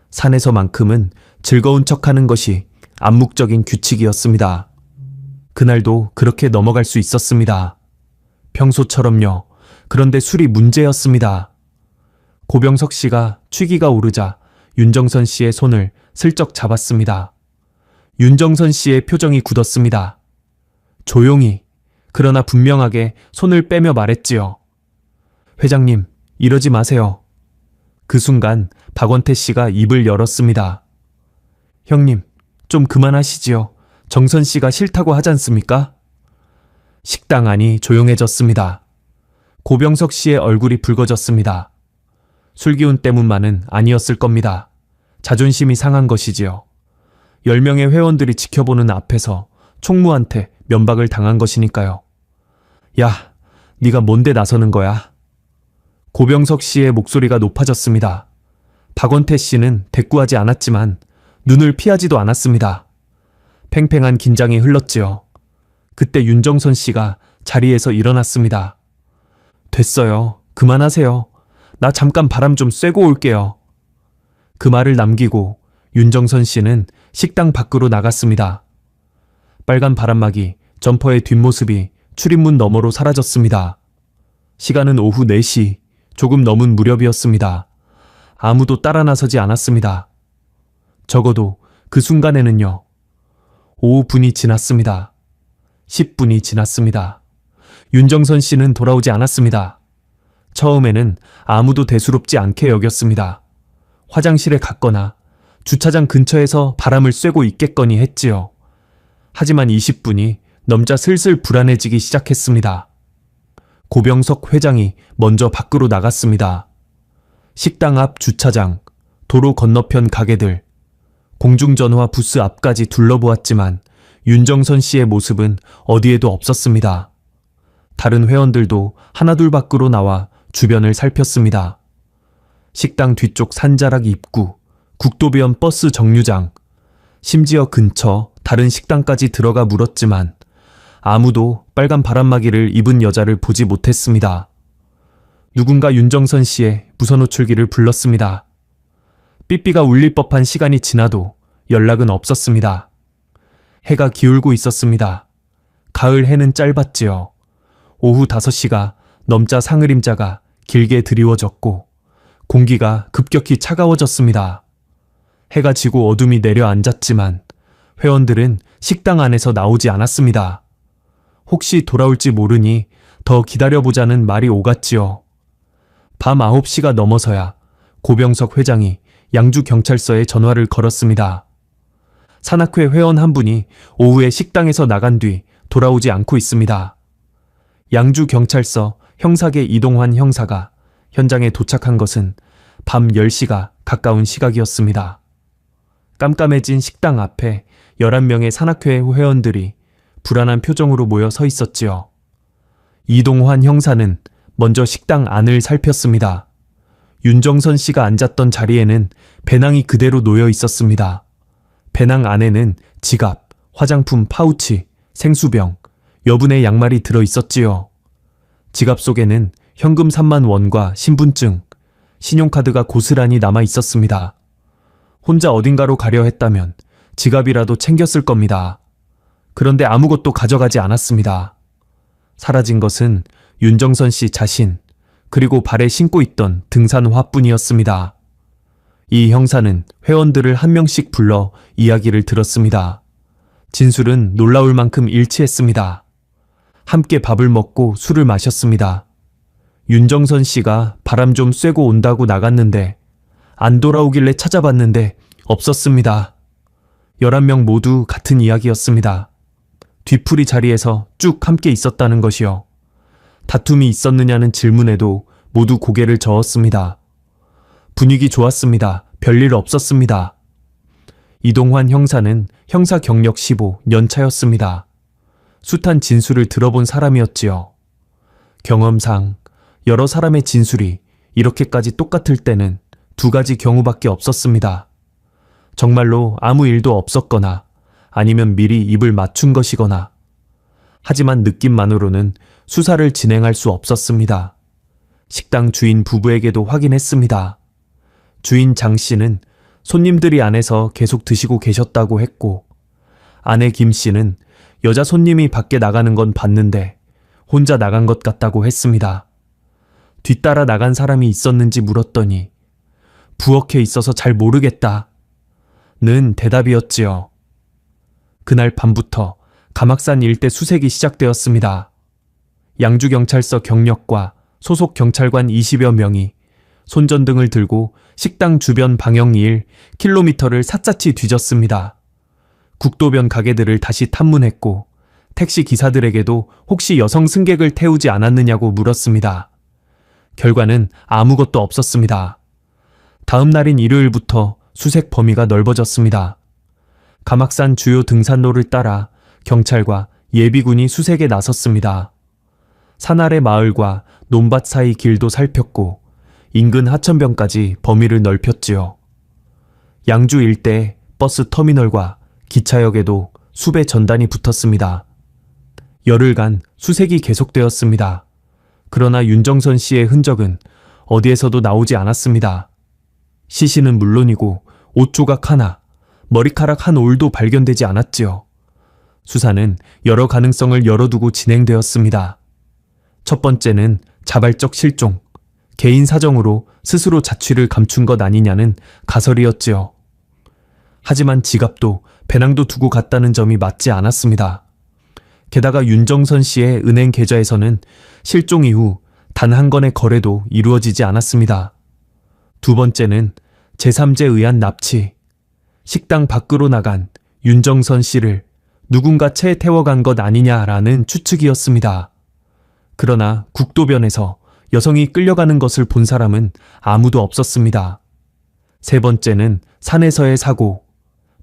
산에서만큼은 즐거운 척하는 것이 암묵적인 규칙이었습니다. 그날도 그렇게 넘어갈 수 있었습니다. 평소처럼요. 그런데 술이 문제였습니다. 고병석 씨가 취기가 오르자 윤정선 씨의 손을 슬쩍 잡았습니다. 윤정선 씨의 표정이 굳었습니다. 조용히, 그러나 분명하게 손을 빼며 말했지요. 회장님, 이러지 마세요. 그 순간 박원태 씨가 입을 열었습니다. 형님, 좀 그만하시지요. 정선 씨가 싫다고 하지 않습니까? 식당 안이 조용해졌습니다. 고병석 씨의 얼굴이 붉어졌습니다. 술기운 때문만은 아니었을 겁니다. 자존심이 상한 것이지요. 10명의 회원들이 지켜보는 앞에서 총무한테 면박을 당한 것이니까요. 야, 네가 뭔데 나서는 거야? 고병석 씨의 목소리가 높아졌습니다. 박원태 씨는 대꾸하지 않았지만 눈을 피하지도 않았습니다. 팽팽한 긴장이 흘렀지요. 그때 윤정선 씨가 자리에서 일어났습니다. 됐어요. 그만하세요. 나 잠깐 바람 좀 쐬고 올게요. 그 말을 남기고 윤정선 씨는 식당 밖으로 나갔습니다. 빨간 바람막이 점퍼의 뒷모습이 출입문 너머로 사라졌습니다. 시간은 오후 4시, 조금 넘은 무렵이었습니다. 아무도 따라 나서지 않았습니다. 적어도 그 순간에는요. 5분이 지났습니다. 10분이 지났습니다. 윤정선 씨는 돌아오지 않았습니다. 처음에는 아무도 대수롭지 않게 여겼습니다. 화장실에 갔거나 주차장 근처에서 바람을 쐬고 있겠거니 했지요. 하지만 20분이 넘자 슬슬 불안해지기 시작했습니다. 고병석 회장이 먼저 밖으로 나갔습니다. 식당 앞 주차장, 도로 건너편 가게들, 공중전화 부스 앞까지 둘러보았지만 윤정선 씨의 모습은 어디에도 없었습니다. 다른 회원들도 하나둘 밖으로 나와 주변을 살폈습니다. 식당 뒤쪽 산자락 입구, 국도변 버스 정류장, 심지어 근처 다른 식당까지 들어가 물었지만 아무도 빨간 바람막이를 입은 여자를 보지 못했습니다. 누군가 윤정선 씨의 무선호출기를 불렀습니다. 삐삐가 울릴 법한 시간이 지나도 연락은 없었습니다. 해가 기울고 있었습니다. 가을 해는 짧았지요. 오후 5시가 넘자 상흐림자가 길게 드리워졌고 공기가 급격히 차가워졌습니다. 해가 지고 어둠이 내려앉았지만 회원들은 식당 안에서 나오지 않았습니다. 혹시 돌아올지 모르니 더 기다려보자는 말이 오갔지요. 밤 9시가 넘어서야 고병석 회장이 양주경찰서에 전화를 걸었습니다. 산악회 회원 한 분이 오후에 식당에서 나간 뒤 돌아오지 않고 있습니다. 양주경찰서 형사계 이동환 형사가 현장에 도착한 것은 밤 10시가 가까운 시각이었습니다. 깜깜해진 식당 앞에 11명의 산악회 회원들이 불안한 표정으로 모여 서 있었지요. 이동환 형사는 먼저 식당 안을 살폈습니다. 윤정선 씨가 앉았던 자리에는 배낭이 그대로 놓여 있었습니다. 배낭 안에는 지갑, 화장품 파우치, 생수병, 여분의 양말이 들어 있었지요. 지갑 속에는 현금 3만 원과 신분증, 신용카드가 고스란히 남아 있었습니다. 혼자 어딘가로 가려 했다면 지갑이라도 챙겼을 겁니다. 그런데 아무것도 가져가지 않았습니다. 사라진 것은 윤정선 씨 자신, 그리고 발에 신고 있던 등산화뿐이었습니다. 이 형사는 회원들을 한 명씩 불러 이야기를 들었습니다. 진술은 놀라울 만큼 일치했습니다. 함께 밥을 먹고 술을 마셨습니다. 윤정선 씨가 바람 좀 쐬고 온다고 나갔는데 안 돌아오길래 찾아봤는데 없었습니다. 11명 모두 같은 이야기였습니다. 뒤풀이 자리에서 쭉 함께 있었다는 것이요. 다툼이 있었느냐는 질문에도 모두 고개를 저었습니다. 분위기 좋았습니다. 별일 없었습니다. 이동환 형사는 형사 경력 15년 차였습니다. 숱한 진술을 들어본 사람이었지요. 경험상 여러 사람의 진술이 이렇게까지 똑같을 때는 두 가지 경우밖에 없었습니다. 정말로 아무 일도 없었거나 아니면 미리 입을 맞춘 것이거나. 하지만 느낌만으로는 수사를 진행할 수 없었습니다. 식당 주인 부부에게도 확인했습니다. 주인 장 씨는 손님들이 안에서 계속 드시고 계셨다고 했고, 아내 김 씨는 여자 손님이 밖에 나가는 건 봤는데 혼자 나간 것 같다고 했습니다. 뒤따라 나간 사람이 있었는지 물었더니 부엌에 있어서 잘 모르겠다 는 대답이었지요. 그날 밤부터 감악산 일대 수색이 시작되었습니다. 양주경찰서 경력과 소속 경찰관 20여 명이 손전등을 들고 식당 주변 방역 1km를 샅샅이 뒤졌습니다. 국도변 가게들을 다시 탐문했고 택시 기사들에게도 혹시 여성 승객을 태우지 않았느냐고 물었습니다. 결과는 아무것도 없었습니다. 다음 날인 일요일부터 수색 범위가 넓어졌습니다. 감악산 주요 등산로를 따라 경찰과 예비군이 수색에 나섰습니다. 산 아래 마을과 논밭 사이 길도 살폈고 인근 하천변까지 범위를 넓혔지요. 양주 일대 버스 터미널과 기차역에도 수배 전단이 붙었습니다. 열흘간 수색이 계속되었습니다. 그러나 윤정선 씨의 흔적은 어디에서도 나오지 않았습니다. 시신은 물론이고 옷 조각 하나, 머리카락 한 올도 발견되지 않았지요. 수사는 여러 가능성을 열어두고 진행되었습니다. 첫 번째는 자발적 실종, 개인 사정으로 스스로 자취를 감춘 것 아니냐는 가설이었지요. 하지만 지갑도 배낭도 두고 갔다는 점이 맞지 않았습니다. 게다가 윤정선 씨의 은행 계좌에서는 실종 이후 단 한 건의 거래도 이루어지지 않았습니다. 두 번째는 제3자에 의한 납치, 식당 밖으로 나간 윤정선 씨를 누군가 채 태워간 것 아니냐라는 추측이었습니다. 그러나 국도변에서 여성이 끌려가는 것을 본 사람은 아무도 없었습니다. 세 번째는 산에서의 사고,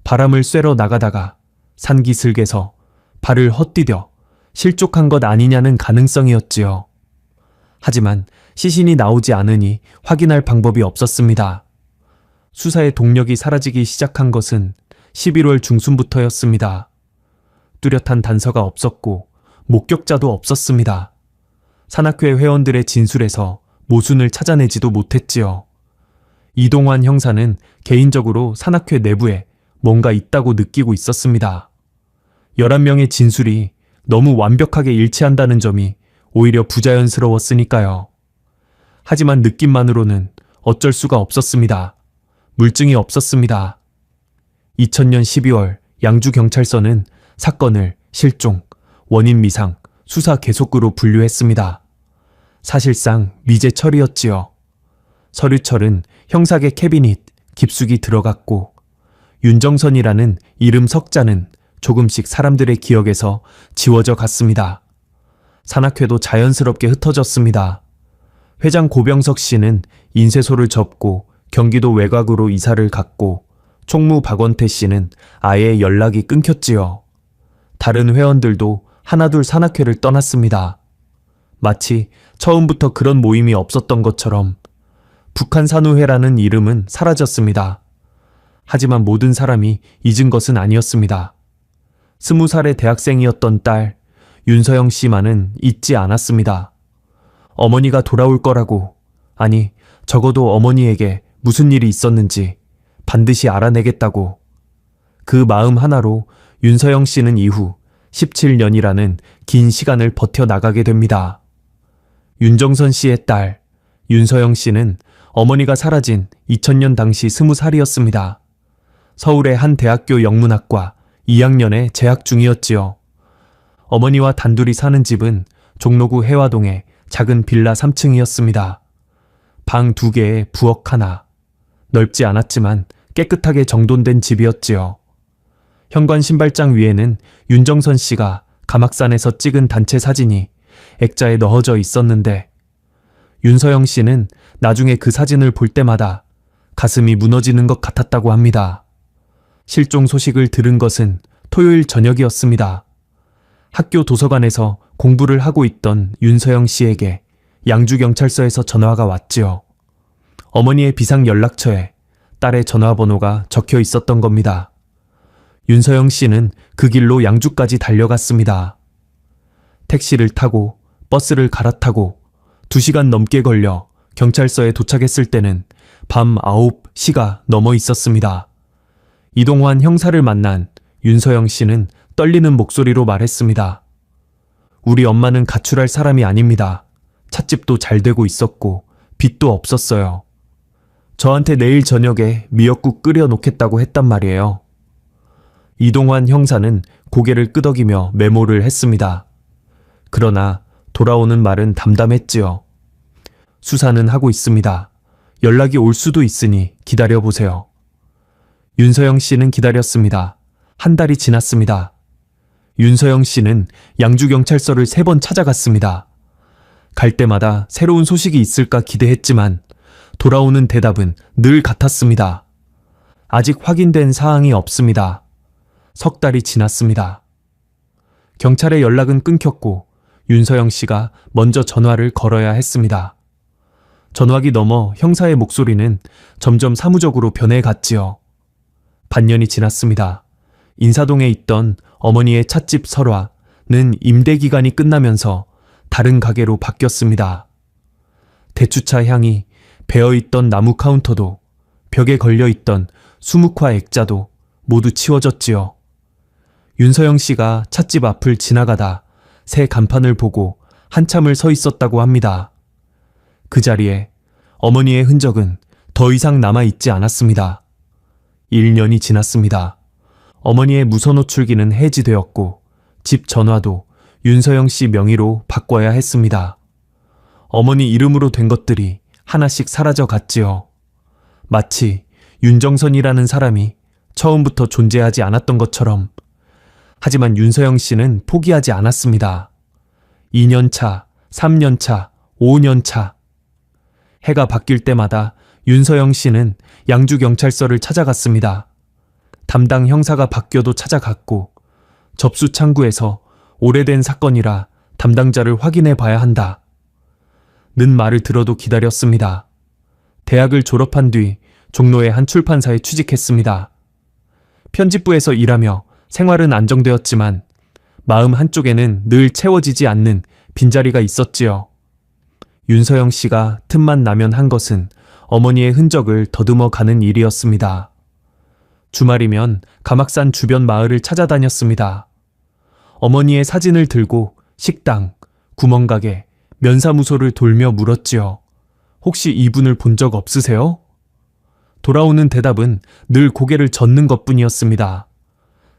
바람을 쐬러 나가다가 산기슭에서 발을 헛디뎌 실족한 것 아니냐는 가능성이었지요. 하지만 시신이 나오지 않으니 확인할 방법이 없었습니다. 수사의 동력이 사라지기 시작한 것은 11월 중순부터였습니다. 뚜렷한 단서가 없었고 목격자도 없었습니다. 산악회 회원들의 진술에서 모순을 찾아내지도 못했지요. 이동환 형사는 개인적으로 산악회 내부에 뭔가 있다고 느끼고 있었습니다. 11명의 진술이 너무 완벽하게 일치한다는 점이 오히려 부자연스러웠으니까요. 하지만 느낌만으로는 어쩔 수가 없었습니다. 물증이 없었습니다. 2000년 12월 양주경찰서는 사건을 실종, 원인 미상, 수사 계속으로 분류했습니다. 사실상 미제 처리였지요. 서류철은 형사계 캐비닛 깊숙이 들어갔고 윤정선이라는 이름 석자는 조금씩 사람들의 기억에서 지워져 갔습니다. 산악회도 자연스럽게 흩어졌습니다. 회장 고병석 씨는 인쇄소를 접고 경기도 외곽으로 이사를 갔고 총무 박원태 씨는 아예 연락이 끊겼지요. 다른 회원들도 하나둘 산악회를 떠났습니다. 마치 처음부터 그런 모임이 없었던 것처럼 북한산후회라는 이름은 사라졌습니다. 하지만 모든 사람이 잊은 것은 아니었습니다. 20살의 대학생이었던 딸 윤서영 씨만은 잊지 않았습니다. 어머니가 돌아올 거라고, 아니 적어도 어머니에게 무슨 일이 있었는지 반드시 알아내겠다고. 그 마음 하나로 윤서영 씨는 이후 17년이라는 긴 시간을 버텨나가게 됩니다. 윤정선 씨의 딸 윤서영 씨는 어머니가 사라진 2000년 당시 20살이었습니다. 서울의 한 대학교 영문학과 2학년에 재학 중이었지요. 어머니와 단둘이 사는 집은 종로구 해화동의 작은 빌라 3층이었습니다. 방 2개에 부엌 하나. 넓지 않았지만 깨끗하게 정돈된 집이었지요. 현관 신발장 위에는 윤정선 씨가 감악산에서 찍은 단체 사진이 액자에 넣어져 있었는데 윤서영 씨는 나중에 그 사진을 볼 때마다 가슴이 무너지는 것 같았다고 합니다. 실종 소식을 들은 것은 토요일 저녁이었습니다. 학교 도서관에서 공부를 하고 있던 윤서영 씨에게 양주경찰서에서 전화가 왔지요. 어머니의 비상 연락처에 딸의 전화번호가 적혀 있었던 겁니다. 윤서영 씨는 그 길로 양주까지 달려갔습니다. 택시를 타고 버스를 갈아타고 2시간 넘게 걸려 경찰서에 도착했을 때는 밤 9시가 넘어 있었습니다. 이동환 형사를 만난 윤서영 씨는 떨리는 목소리로 말했습니다. 우리 엄마는 가출할 사람이 아닙니다. 찻집도 잘 되고 있었고 빚도 없었어요. 저한테 내일 저녁에 미역국 끓여 놓겠다고 했단 말이에요. 이동환 형사는 고개를 끄덕이며 메모를 했습니다. 그러나 돌아오는 말은 담담했지요. 수사는 하고 있습니다. 연락이 올 수도 있으니 기다려보세요. 윤서영 씨는 기다렸습니다. 한 달이 지났습니다. 윤서영 씨는 양주경찰서를 3번 찾아갔습니다. 갈 때마다 새로운 소식이 있을까 기대했지만 돌아오는 대답은 늘 같았습니다. 아직 확인된 사항이 없습니다. 석 달이 지났습니다. 경찰의 연락은 끊겼고 윤서영 씨가 먼저 전화를 걸어야 했습니다. 전화기 너머 형사의 목소리는 점점 사무적으로 변해갔지요. 반년이 지났습니다. 인사동에 있던 어머니의 찻집 설화는 임대 기간이 끝나면서 다른 가게로 바뀌었습니다. 대추차 향이 베어있던 나무 카운터도 벽에 걸려있던 수묵화 액자도 모두 치워졌지요. 윤서영 씨가 찻집 앞을 지나가다 새 간판을 보고 한참을 서 있었다고 합니다. 그 자리에 어머니의 흔적은 더 이상 남아있지 않았습니다. 1년이 지났습니다. 어머니의 무선호출기는 해지되었고 집 전화도 윤서영 씨 명의로 바꿔야 했습니다. 어머니 이름으로 된 것들이 하나씩 사라져 갔지요. 마치 윤정선이라는 사람이 처음부터 존재하지 않았던 것처럼. 하지만 윤서영 씨는 포기하지 않았습니다. 2년차, 3년차, 5년차. 해가 바뀔 때마다 윤서영 씨는 양주경찰서를 찾아갔습니다. 담당 형사가 바뀌어도 찾아갔고 접수 창구에서 오래된 사건이라 담당자를 확인해 봐야 한다. 는 말을 들어도 기다렸습니다. 대학을 졸업한 뒤 종로의 한 출판사에 취직했습니다. 편집부에서 일하며 생활은 안정되었지만 마음 한쪽에는 늘 채워지지 않는 빈자리가 있었지요. 윤서영 씨가 틈만 나면 한 것은 어머니의 흔적을 더듬어 가는 일이었습니다. 주말이면 감악산 주변 마을을 찾아다녔습니다. 어머니의 사진을 들고 식당, 구멍가게, 면사무소를 돌며 물었지요. 혹시 이분을 본 적 없으세요? 돌아오는 대답은 늘 고개를 젓는 것뿐이었습니다.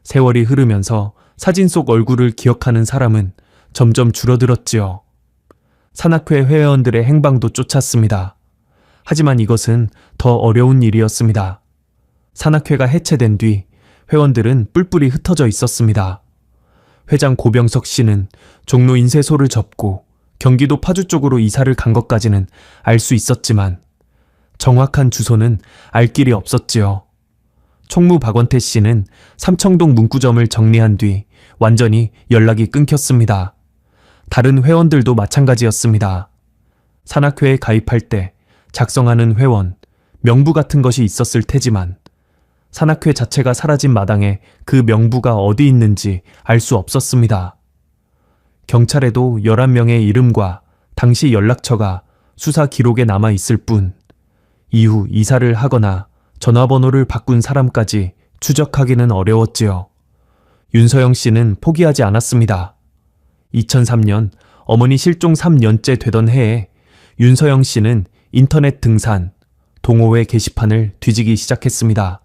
세월이 흐르면서 사진 속 얼굴을 기억하는 사람은 점점 줄어들었지요. 산악회 회원들의 행방도 쫓았습니다. 하지만 이것은 더 어려운 일이었습니다. 산악회가 해체된 뒤 회원들은 뿔뿔이 흩어져 있었습니다. 회장 고병석 씨는 종로 인쇄소를 접고 경기도 파주 쪽으로 이사를 간 것까지는 알 수 있었지만 정확한 주소는 알 길이 없었지요. 총무 박원태 씨는 삼청동 문구점을 정리한 뒤 완전히 연락이 끊겼습니다. 다른 회원들도 마찬가지였습니다. 산악회에 가입할 때 작성하는 회원, 명부 같은 것이 있었을 테지만 산악회 자체가 사라진 마당에 그 명부가 어디 있는지 알 수 없었습니다. 경찰에도 11명의 이름과 당시 연락처가 수사 기록에 남아 있을 뿐 이후 이사를 하거나 전화번호를 바꾼 사람까지 추적하기는 어려웠지요. 윤서영 씨는 포기하지 않았습니다. 2003년 어머니 실종 3년째 되던 해에 윤서영 씨는 인터넷 등산, 동호회 게시판을 뒤지기 시작했습니다.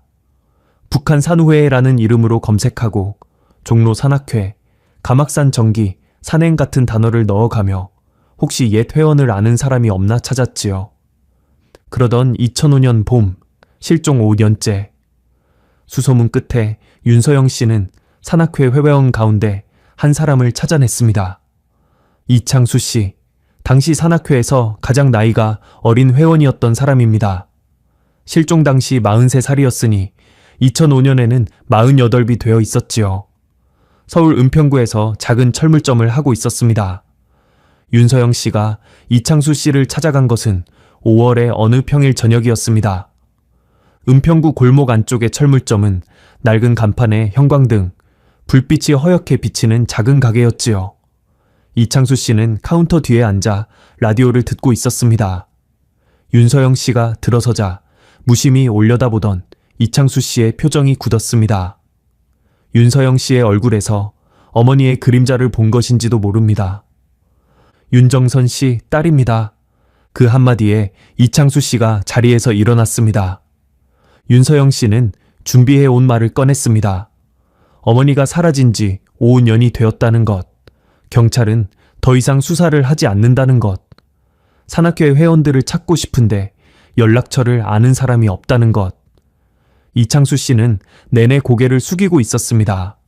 북한 산후회라는 이름으로 검색하고 종로 산악회, 가막산 정기, 산행 같은 단어를 넣어가며 혹시 옛 회원을 아는 사람이 없나 찾았지요. 그러던 2005년 봄, 실종 5년째. 수소문 끝에 윤서영 씨는 산악회 회원 가운데 한 사람을 찾아냈습니다. 이창수 씨, 당시 산악회에서 가장 나이가 어린 회원이었던 사람입니다. 실종 당시 43살이었으니 2005년에는 48이 되어 있었지요. 서울 은평구에서 작은 철물점을 하고 있었습니다. 윤서영 씨가 이창수 씨를 찾아간 것은 5월의 어느 평일 저녁이었습니다. 은평구 골목 안쪽의 철물점은 낡은 간판에 형광등, 불빛이 허옇게 비치는 작은 가게였지요. 이창수 씨는 카운터 뒤에 앉아 라디오를 듣고 있었습니다. 윤서영 씨가 들어서자 무심히 올려다보던 이창수 씨의 표정이 굳었습니다. 윤서영 씨의 얼굴에서 어머니의 그림자를 본 것인지도 모릅니다. 윤정선 씨 딸입니다. 그 한마디에 이창수 씨가 자리에서 일어났습니다. 윤서영 씨는 준비해 온 말을 꺼냈습니다. 어머니가 사라진 지 5년이 되었다는 것, 경찰은 더 이상 수사를 하지 않는다는 것, 산악회 회원들을 찾고 싶은데 연락처를 아는 사람이 없다는 것. 이창수 씨는 내내 고개를 숙이고 있었습니다.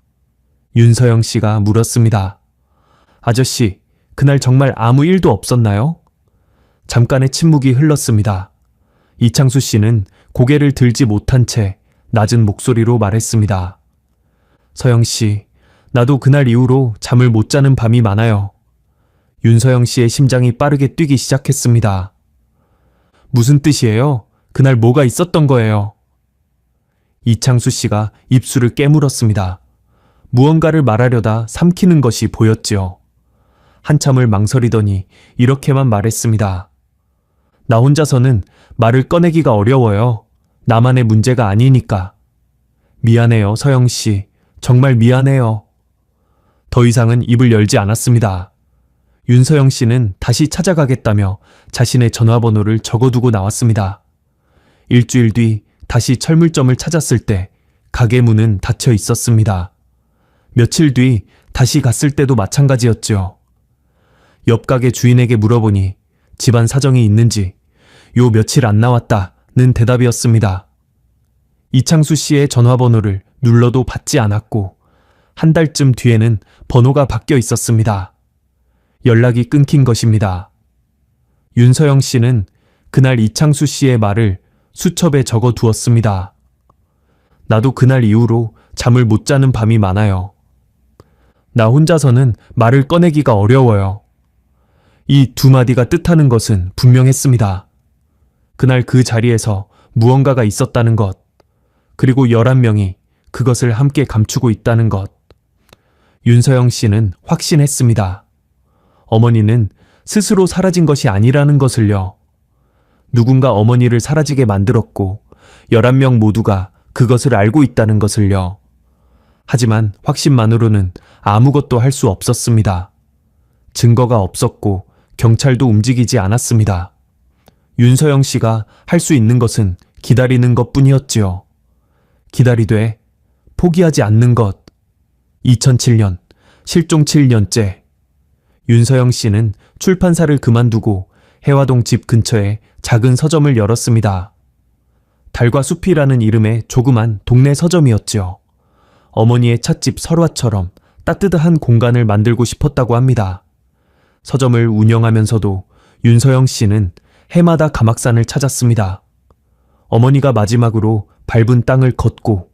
윤서영 씨가 물었습니다. 아저씨, 그날 정말 아무 일도 없었나요? 잠깐의 침묵이 흘렀습니다. 이창수 씨는 고개를 들지 못한 채 낮은 목소리로 말했습니다. 서영 씨, 나도 그날 이후로 잠을 못 자는 밤이 많아요. 윤서영 씨의 심장이 빠르게 뛰기 시작했습니다. 무슨 뜻이에요? 그날 뭐가 있었던 거예요? 이창수 씨가 입술을 깨물었습니다. 무언가를 말하려다 삼키는 것이 보였지요. 한참을 망설이더니 이렇게만 말했습니다. 나 혼자서는 말을 꺼내기가 어려워요. 나만의 문제가 아니니까. 미안해요, 서영 씨. 정말 미안해요. 더 이상은 입을 열지 않았습니다. 윤서영 씨는 다시 찾아가겠다며 자신의 전화번호를 적어두고 나왔습니다. 일주일 뒤 다시 철물점을 찾았을 때 가게 문은 닫혀 있었습니다. 며칠 뒤 다시 갔을 때도 마찬가지였죠. 옆 가게 주인에게 물어보니 집안 사정이 있는지 요 며칠 안 나왔다는 대답이었습니다. 이창수 씨의 전화번호를 눌러도 받지 않았고 한 달쯤 뒤에는 번호가 바뀌어 있었습니다. 연락이 끊긴 것입니다. 윤서영 씨는 그날 이창수 씨의 말을 수첩에 적어 두었습니다. 나도 그날 이후로 잠을 못 자는 밤이 많아요. 나 혼자서는 말을 꺼내기가 어려워요. 이 두 마디가 뜻하는 것은 분명했습니다. 그날 그 자리에서 무언가가 있었다는 것, 그리고 11명이 그것을 함께 감추고 있다는 것. 윤서영 씨는 확신했습니다. 어머니는 스스로 사라진 것이 아니라는 것을요. 누군가 어머니를 사라지게 만들었고 11명 모두가 그것을 알고 있다는 것을요. 하지만 확신만으로는 아무것도 할 수 없었습니다. 증거가 없었고 경찰도 움직이지 않았습니다. 윤서영 씨가 할 수 있는 것은 기다리는 것뿐이었지요. 기다리되 포기하지 않는 것. 2007년, 실종 7년째. 윤서영 씨는 출판사를 그만두고 해화동 집 근처에 작은 서점을 열었습니다. 달과 숲이라는 이름의 조그만 동네 서점이었죠. 어머니의 찻집 설화처럼 따뜻한 공간을 만들고 싶었다고 합니다. 서점을 운영하면서도 윤서영 씨는 해마다 가막산을 찾았습니다. 어머니가 마지막으로 밟은 땅을 걷고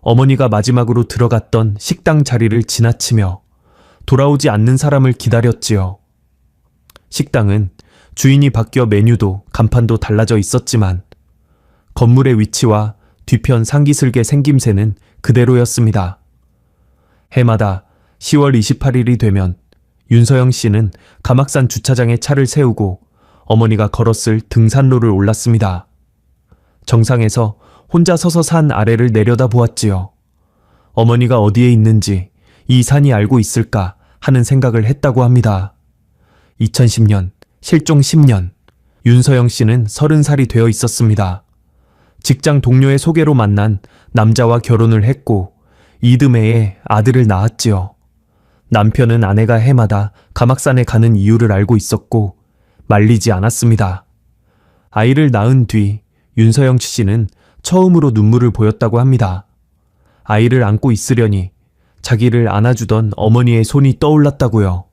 어머니가 마지막으로 들어갔던 식당 자리를 지나치며 돌아오지 않는 사람을 기다렸지요. 식당은 주인이 바뀌어 메뉴도 간판도 달라져 있었지만 건물의 위치와 뒤편 상기슬개 생김새는 그대로였습니다. 해마다 10월 28일이 되면 윤서영 씨는 가막산 주차장에 차를 세우고 어머니가 걸었을 등산로를 올랐습니다. 정상에서 혼자 서서 산 아래를 내려다 보았지요. 어머니가 어디에 있는지 이 산이 알고 있을까 하는 생각을 했다고 합니다. 2010년, 실종 10년, 윤서영 씨는 30살이 되어 있었습니다. 직장 동료의 소개로 만난 남자와 결혼을 했고 이듬해에 아들을 낳았지요. 남편은 아내가 해마다 가막산에 가는 이유를 알고 있었고 말리지 않았습니다. 아이를 낳은 뒤 윤서영 씨는 처음으로 눈물을 보였다고 합니다. 아이를 안고 있으려니 자기를 안아주던 어머니의 손이 떠올랐다고요.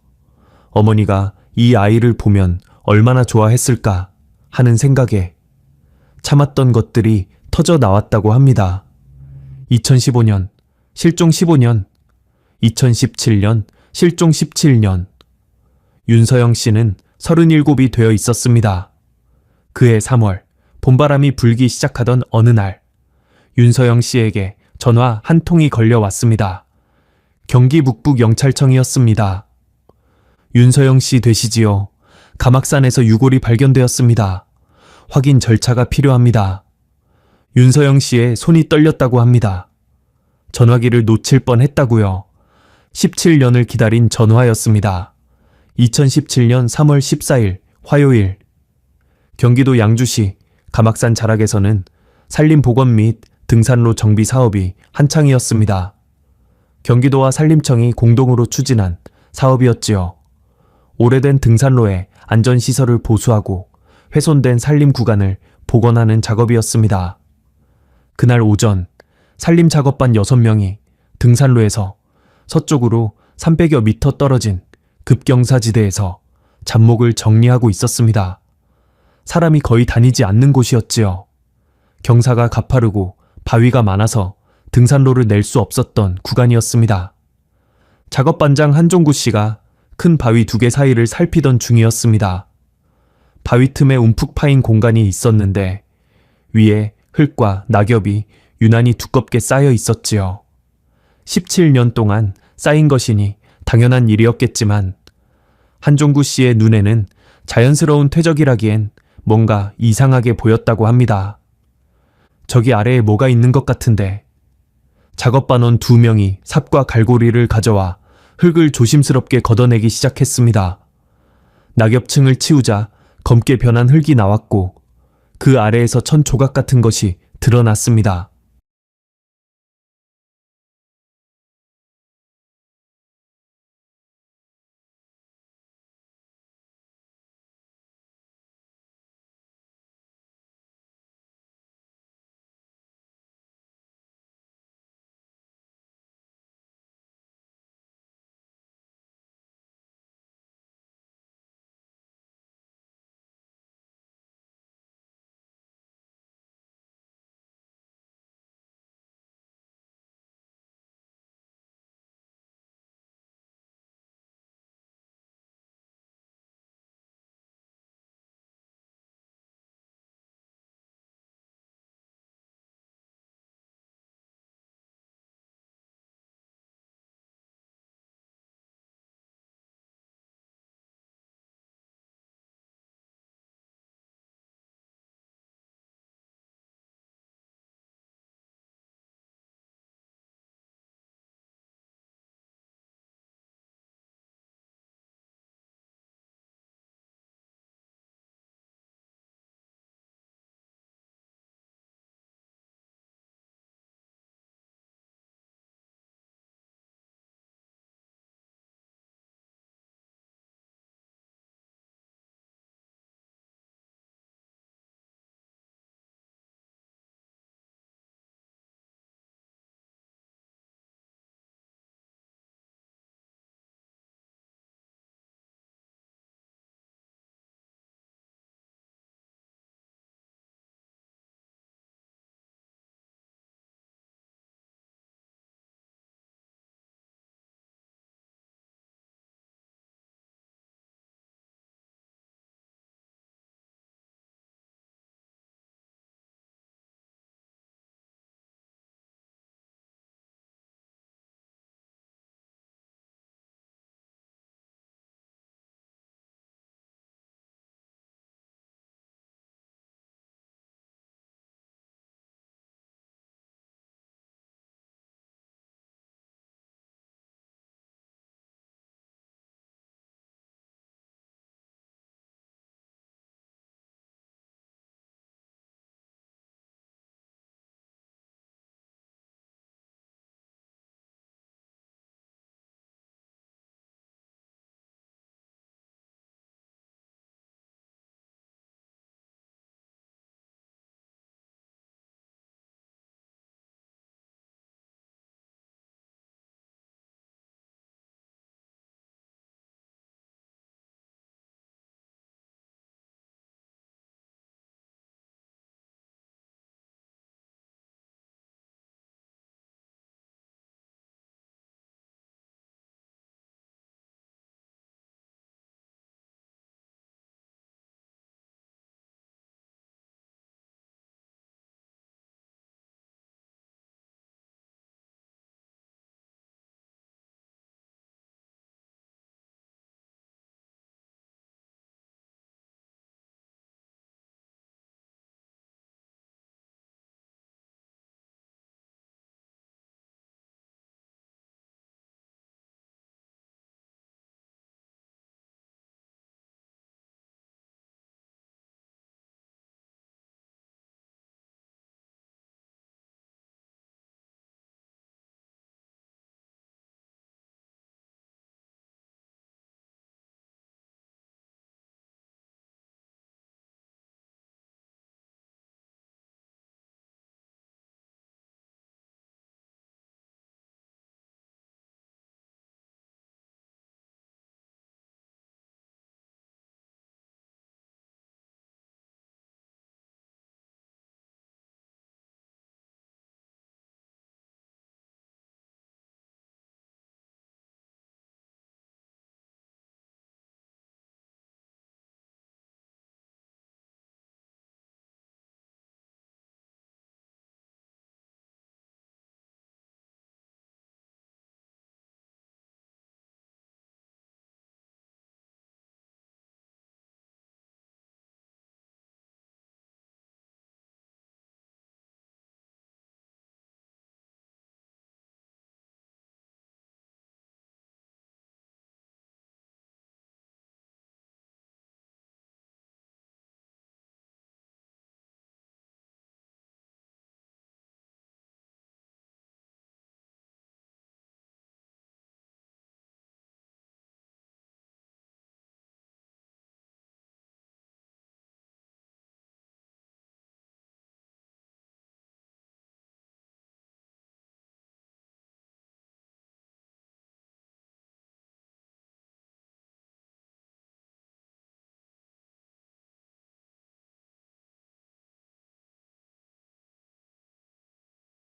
어머니가 이 아이를 보면 얼마나 좋아했을까 하는 생각에 참았던 것들이 터져 나왔다고 합니다. 2015년 실종 15년, 2017년 실종 17년. 윤서영 씨는 37이 되어 있었습니다. 그해 3월 봄바람이 불기 시작하던 어느 날 윤서영 씨에게 전화 한 통이 걸려왔습니다. 경기 북부경찰청이었습니다. 윤서영 씨 되시지요? 가막산에서 유골이 발견되었습니다. 확인 절차가 필요합니다. 윤서영 씨의 손이 떨렸다고 합니다. 전화기를 놓칠 뻔했다고요. 17년을 기다린 전화였습니다. 2017년 3월 14일 화요일. 경기도 양주시 가막산 자락에서는 산림복원 및 등산로 정비 사업이 한창이었습니다. 경기도와 산림청이 공동으로 추진한 사업이었지요. 오래된 등산로에 안전시설을 보수하고 훼손된 산림 구간을 복원하는 작업이었습니다. 그날 오전 산림작업반 6명이 등산로에서 서쪽으로 300여 미터 떨어진 급경사지대에서 잡목을 정리하고 있었습니다. 사람이 거의 다니지 않는 곳이었지요. 경사가 가파르고 바위가 많아서 등산로를 낼 수 없었던 구간이었습니다. 작업반장 한종구 씨가 큰 바위 2개 사이를 살피던 중이었습니다. 바위 틈에 움푹 파인 공간이 있었는데 위에 흙과 낙엽이 유난히 두껍게 쌓여 있었지요. 17년 동안 쌓인 것이니 당연한 일이었겠지만 한종구 씨의 눈에는 자연스러운 퇴적이라기엔 뭔가 이상하게 보였다고 합니다. 저기 아래에 뭐가 있는 것 같은데. 작업반원 2명이 삽과 갈고리를 가져와 흙을 조심스럽게 걷어내기 시작했습니다. 낙엽층을 치우자 검게 변한 흙이 나왔고 그 아래에서 천 조각 같은 것이 드러났습니다.